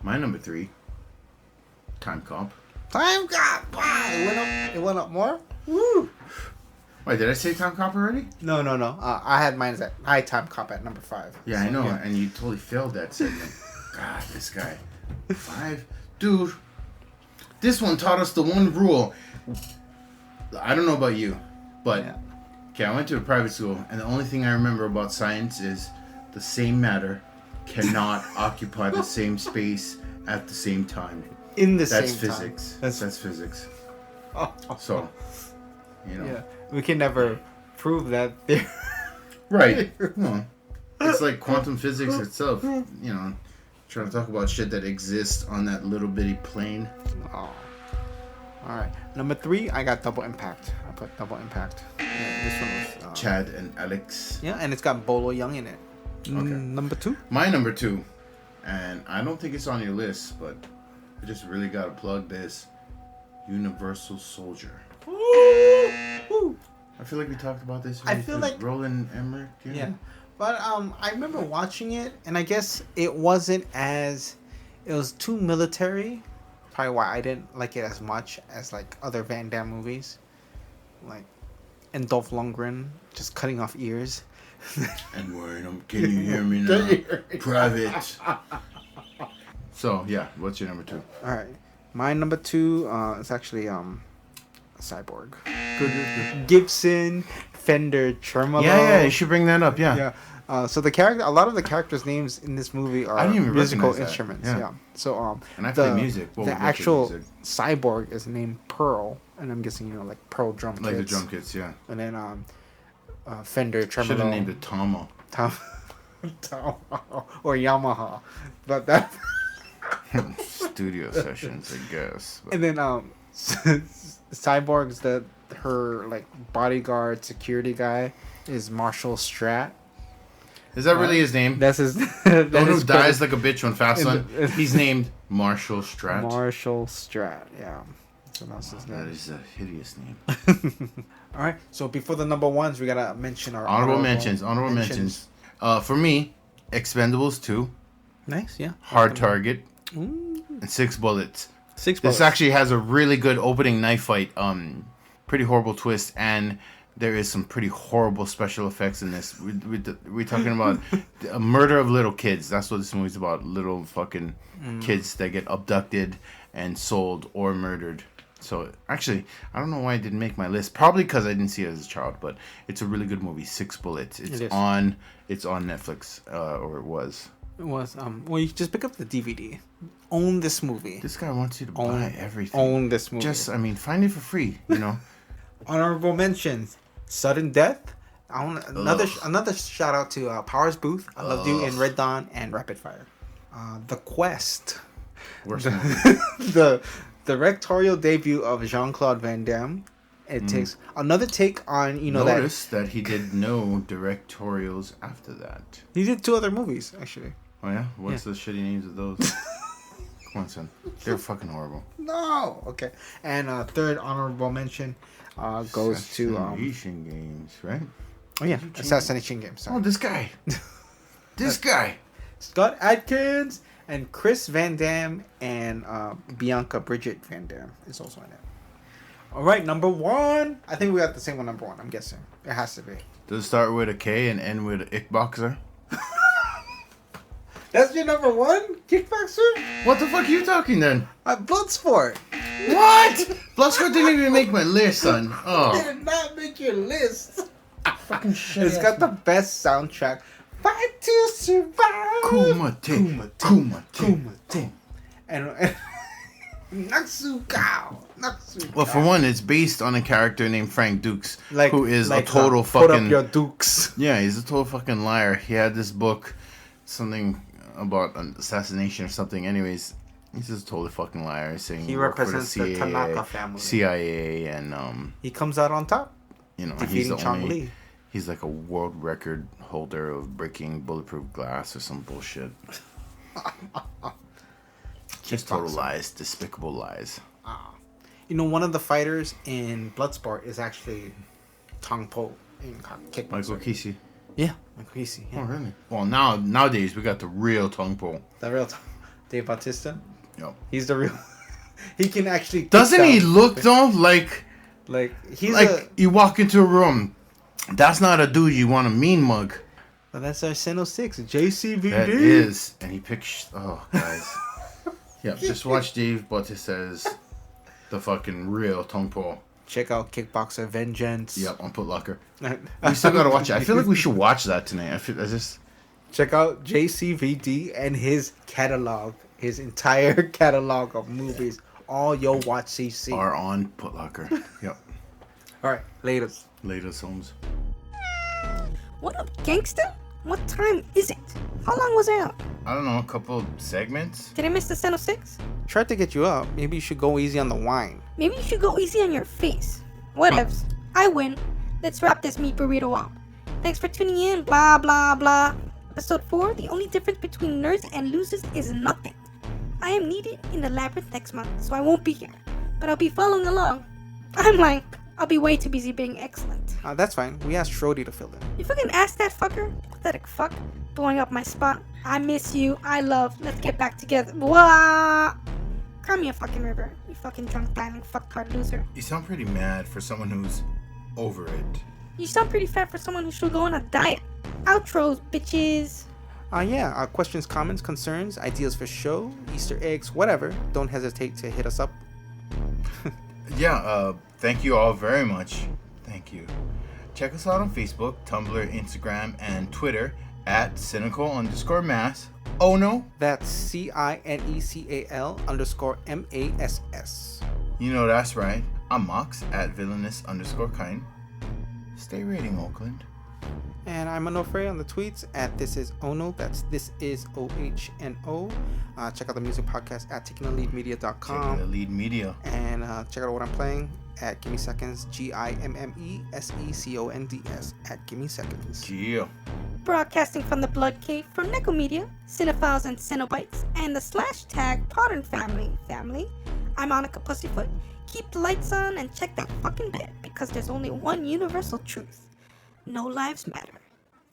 My number 3, Time Cop. Time Cop. Wow, it went up more. Woo. Wait, did I say Time Cop already? No. I had mine at Time Cop at number 5. Yeah, I know. And you totally failed that segment. God, this guy. 5. Dude. This one taught us the one rule. I don't know about you, but okay, I went to a private school, and the only thing I remember about science is the same matter cannot occupy the same space at the same time. In the That's same physics. time. That's physics. So, Yeah, we can never prove that. Right. No. It's like quantum physics itself. Trying to talk about shit that exists on that little bitty plane. Oh. All right. Number 3, I got Double Impact. I put Double Impact. Yeah, this one was Chad and Alex. Yeah, and it's got Bolo Young in it. Okay. Number 2. My number 2, and I don't think it's on your list, but I just really gotta plug this. Universal Soldier. Woo! I feel like we talked about this. I feel like Roland Emmerich. Yeah. But I remember watching it, and I guess it wasn't as... It was too military. Probably why I didn't like it as much as, like, other Van Damme movies. Like, and Dolph Lundgren just cutting off ears. And can you hear me now? Private. So, yeah. What's your number 2? All right. My number 2 is actually a Cyborg. Gibson Fender Tremolo. Yeah, you should bring that up, yeah. So a lot of the characters' names in this movie I are didn't even musical recognize that. instruments. Yeah. Yeah. So And I play music. Well, the we both play actual music. cyborg is named Pearl, and I'm guessing like Pearl drum kits. Like the drum kits, yeah. And then Fender tremolo. Should have named it Tomo. Or Yamaha, but that. Studio sessions, I guess. But And then Cyborg's her like bodyguard security guy is Marshall Strat. is that really his name? That's his. The one who dies like a bitch on Fast Son. in the- He's named Marshall Strat. Marshall Strat. Yeah. So that's his That name. is a hideous name. All right. So before the number ones, we gotta mention our Honorable mentions. For me, Expendables 2, Nice. Yeah. Hard Target, and 6 Bullets. 6 This actually has a really good opening knife fight. Pretty horrible twist, and there is some pretty horrible special effects in this. We're talking about a murder of little kids. That's what this movie's about. Little fucking kids that get abducted and sold or murdered. So actually, I don't know why it didn't make my list. Probably because I didn't see it as a child. But it's a really good movie. 6 Bullets. It's It is. on Netflix, or it was. It was well, you just pick up the DVD. Own this movie. This guy wants you to Own buy everything. Own this movie. Find it for free. You know. Honorable mentions: Sudden Death. Another Ugh. shout out to Powers Booth. I Loved You in Red Dawn and Rapid Fire. The Quest. Worst movie. the directorial debut of Jean-Claude Van Damme. It takes another take on Notice that he did no directorials after that. he did 2 other movies actually. Oh yeah? What's the shitty names of those? Come on, son. They're fucking horrible. No. Okay. And third honorable mention goes to Assassination Games, right? Assassination Games. Oh, Sorry. this guy. This guy. Scott Adkins and Chris Van Damme and Bianca Bridget Van Damme is also in it. All right, number 1. I think we got the same one. Number 1. I'm guessing it has to be. Does it start with a K and end with a Kickboxer? That's your number 1, Kickboxer. What the fuck are you talking then? Bloodsport. What? Bloodsport didn't even make my list, son. Oh. Did not make your list. Fucking shit. It's got the best soundtrack. Fight to survive. Kumate. And Natsukao. Well, for one, it's based on a character named Frank Dukes, Like, who is like a total put fucking... up your dukes. Yeah, he's a total fucking liar. He had this book, something about an assassination or something. Anyways, he's just a total fucking liar, saying He worked for represents the Tanaka family. CIA, and He comes out on top, he's defeating the Chong only. Li. He's like a world record holder of breaking bulletproof glass or some bullshit. Just total Kickboxer. lies, despicable lies. One of the fighters in Bloodsport is actually Tong Po in Kickboxer. Michael Kesey. Yeah, Michael Kesey. Oh, Yeah. really? Well, nowadays we got the real tongue pull. The real Dave Bautista. Yep. He's the real. He can actually. kick Doesn't he down- look though like he's like you walk into a room? That's not a dude you want to mean mug. But that's our Sino 6 JCVD. That is, and he picks. Oh, guys. Yeah, just watch Dave Bautista's the fucking real tongue pull. Check out Kickboxer Vengeance. Yep, on Footlocker. We still gotta watch it. I feel like we should watch that tonight. I just Check out JCVD and his catalog, his entire catalog of movies. All Yo Watch CC. are on Footlocker. Yep. All right, later. Latest homes. What up, gangsta? What time is it? How long was I out? I don't know, a couple segments. Did I miss the Seno 6? Tried to get you up. Maybe you should go easy on the wine. Maybe you should go easy on your face. Whatevs. I win. Let's wrap this meat burrito up. Thanks for tuning in, blah blah blah. Episode 4, the only difference between nerds and losers is nothing. I am needed in the labyrinth next month, so I won't be here. But I'll be following along. I'm lying. I'll be way too busy being excellent. That's fine. We asked Schrody to fill in. You fucking ask that fucker? Pathetic fuck. Blowing up my spot. I miss you. I love. Let's get back together. Wah! Cry me a fucking river. You fucking drunk dialing fucktard loser. You sound pretty mad for someone who's over it. You sound pretty fat for someone who should go on a diet. Outros, bitches. Questions, comments, concerns, ideas for show, Easter eggs, whatever. Don't hesitate to hit us up. Thank you all very much. Thank you. Check us out on Facebook, Tumblr, Instagram, and Twitter at cynical_mass. Oh no, That's CINECAL_MASS. you know that's right. I'm Mox at villainous_kind. Stay rating, Oakland. And I'm Onofre on the tweets at This Is Ono. That's This Is OHNO. Check out the music podcast at Checking the TakingTheLead.com. lead media. And check out what I'm playing at Gimme Seconds, GIMMESECONDS at Gimme Seconds. Yeah. Broadcasting from the Blood Cave for Neko Media, Cinephiles and Cenobites, and the Slashtag Podern family. I'm Annika Pussyfoot. Keep the lights on and check that fucking bed, because there's only one universal truth. No lives matter.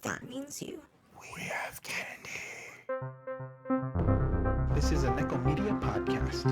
That means you. We have candy. This is a Neko Media podcast.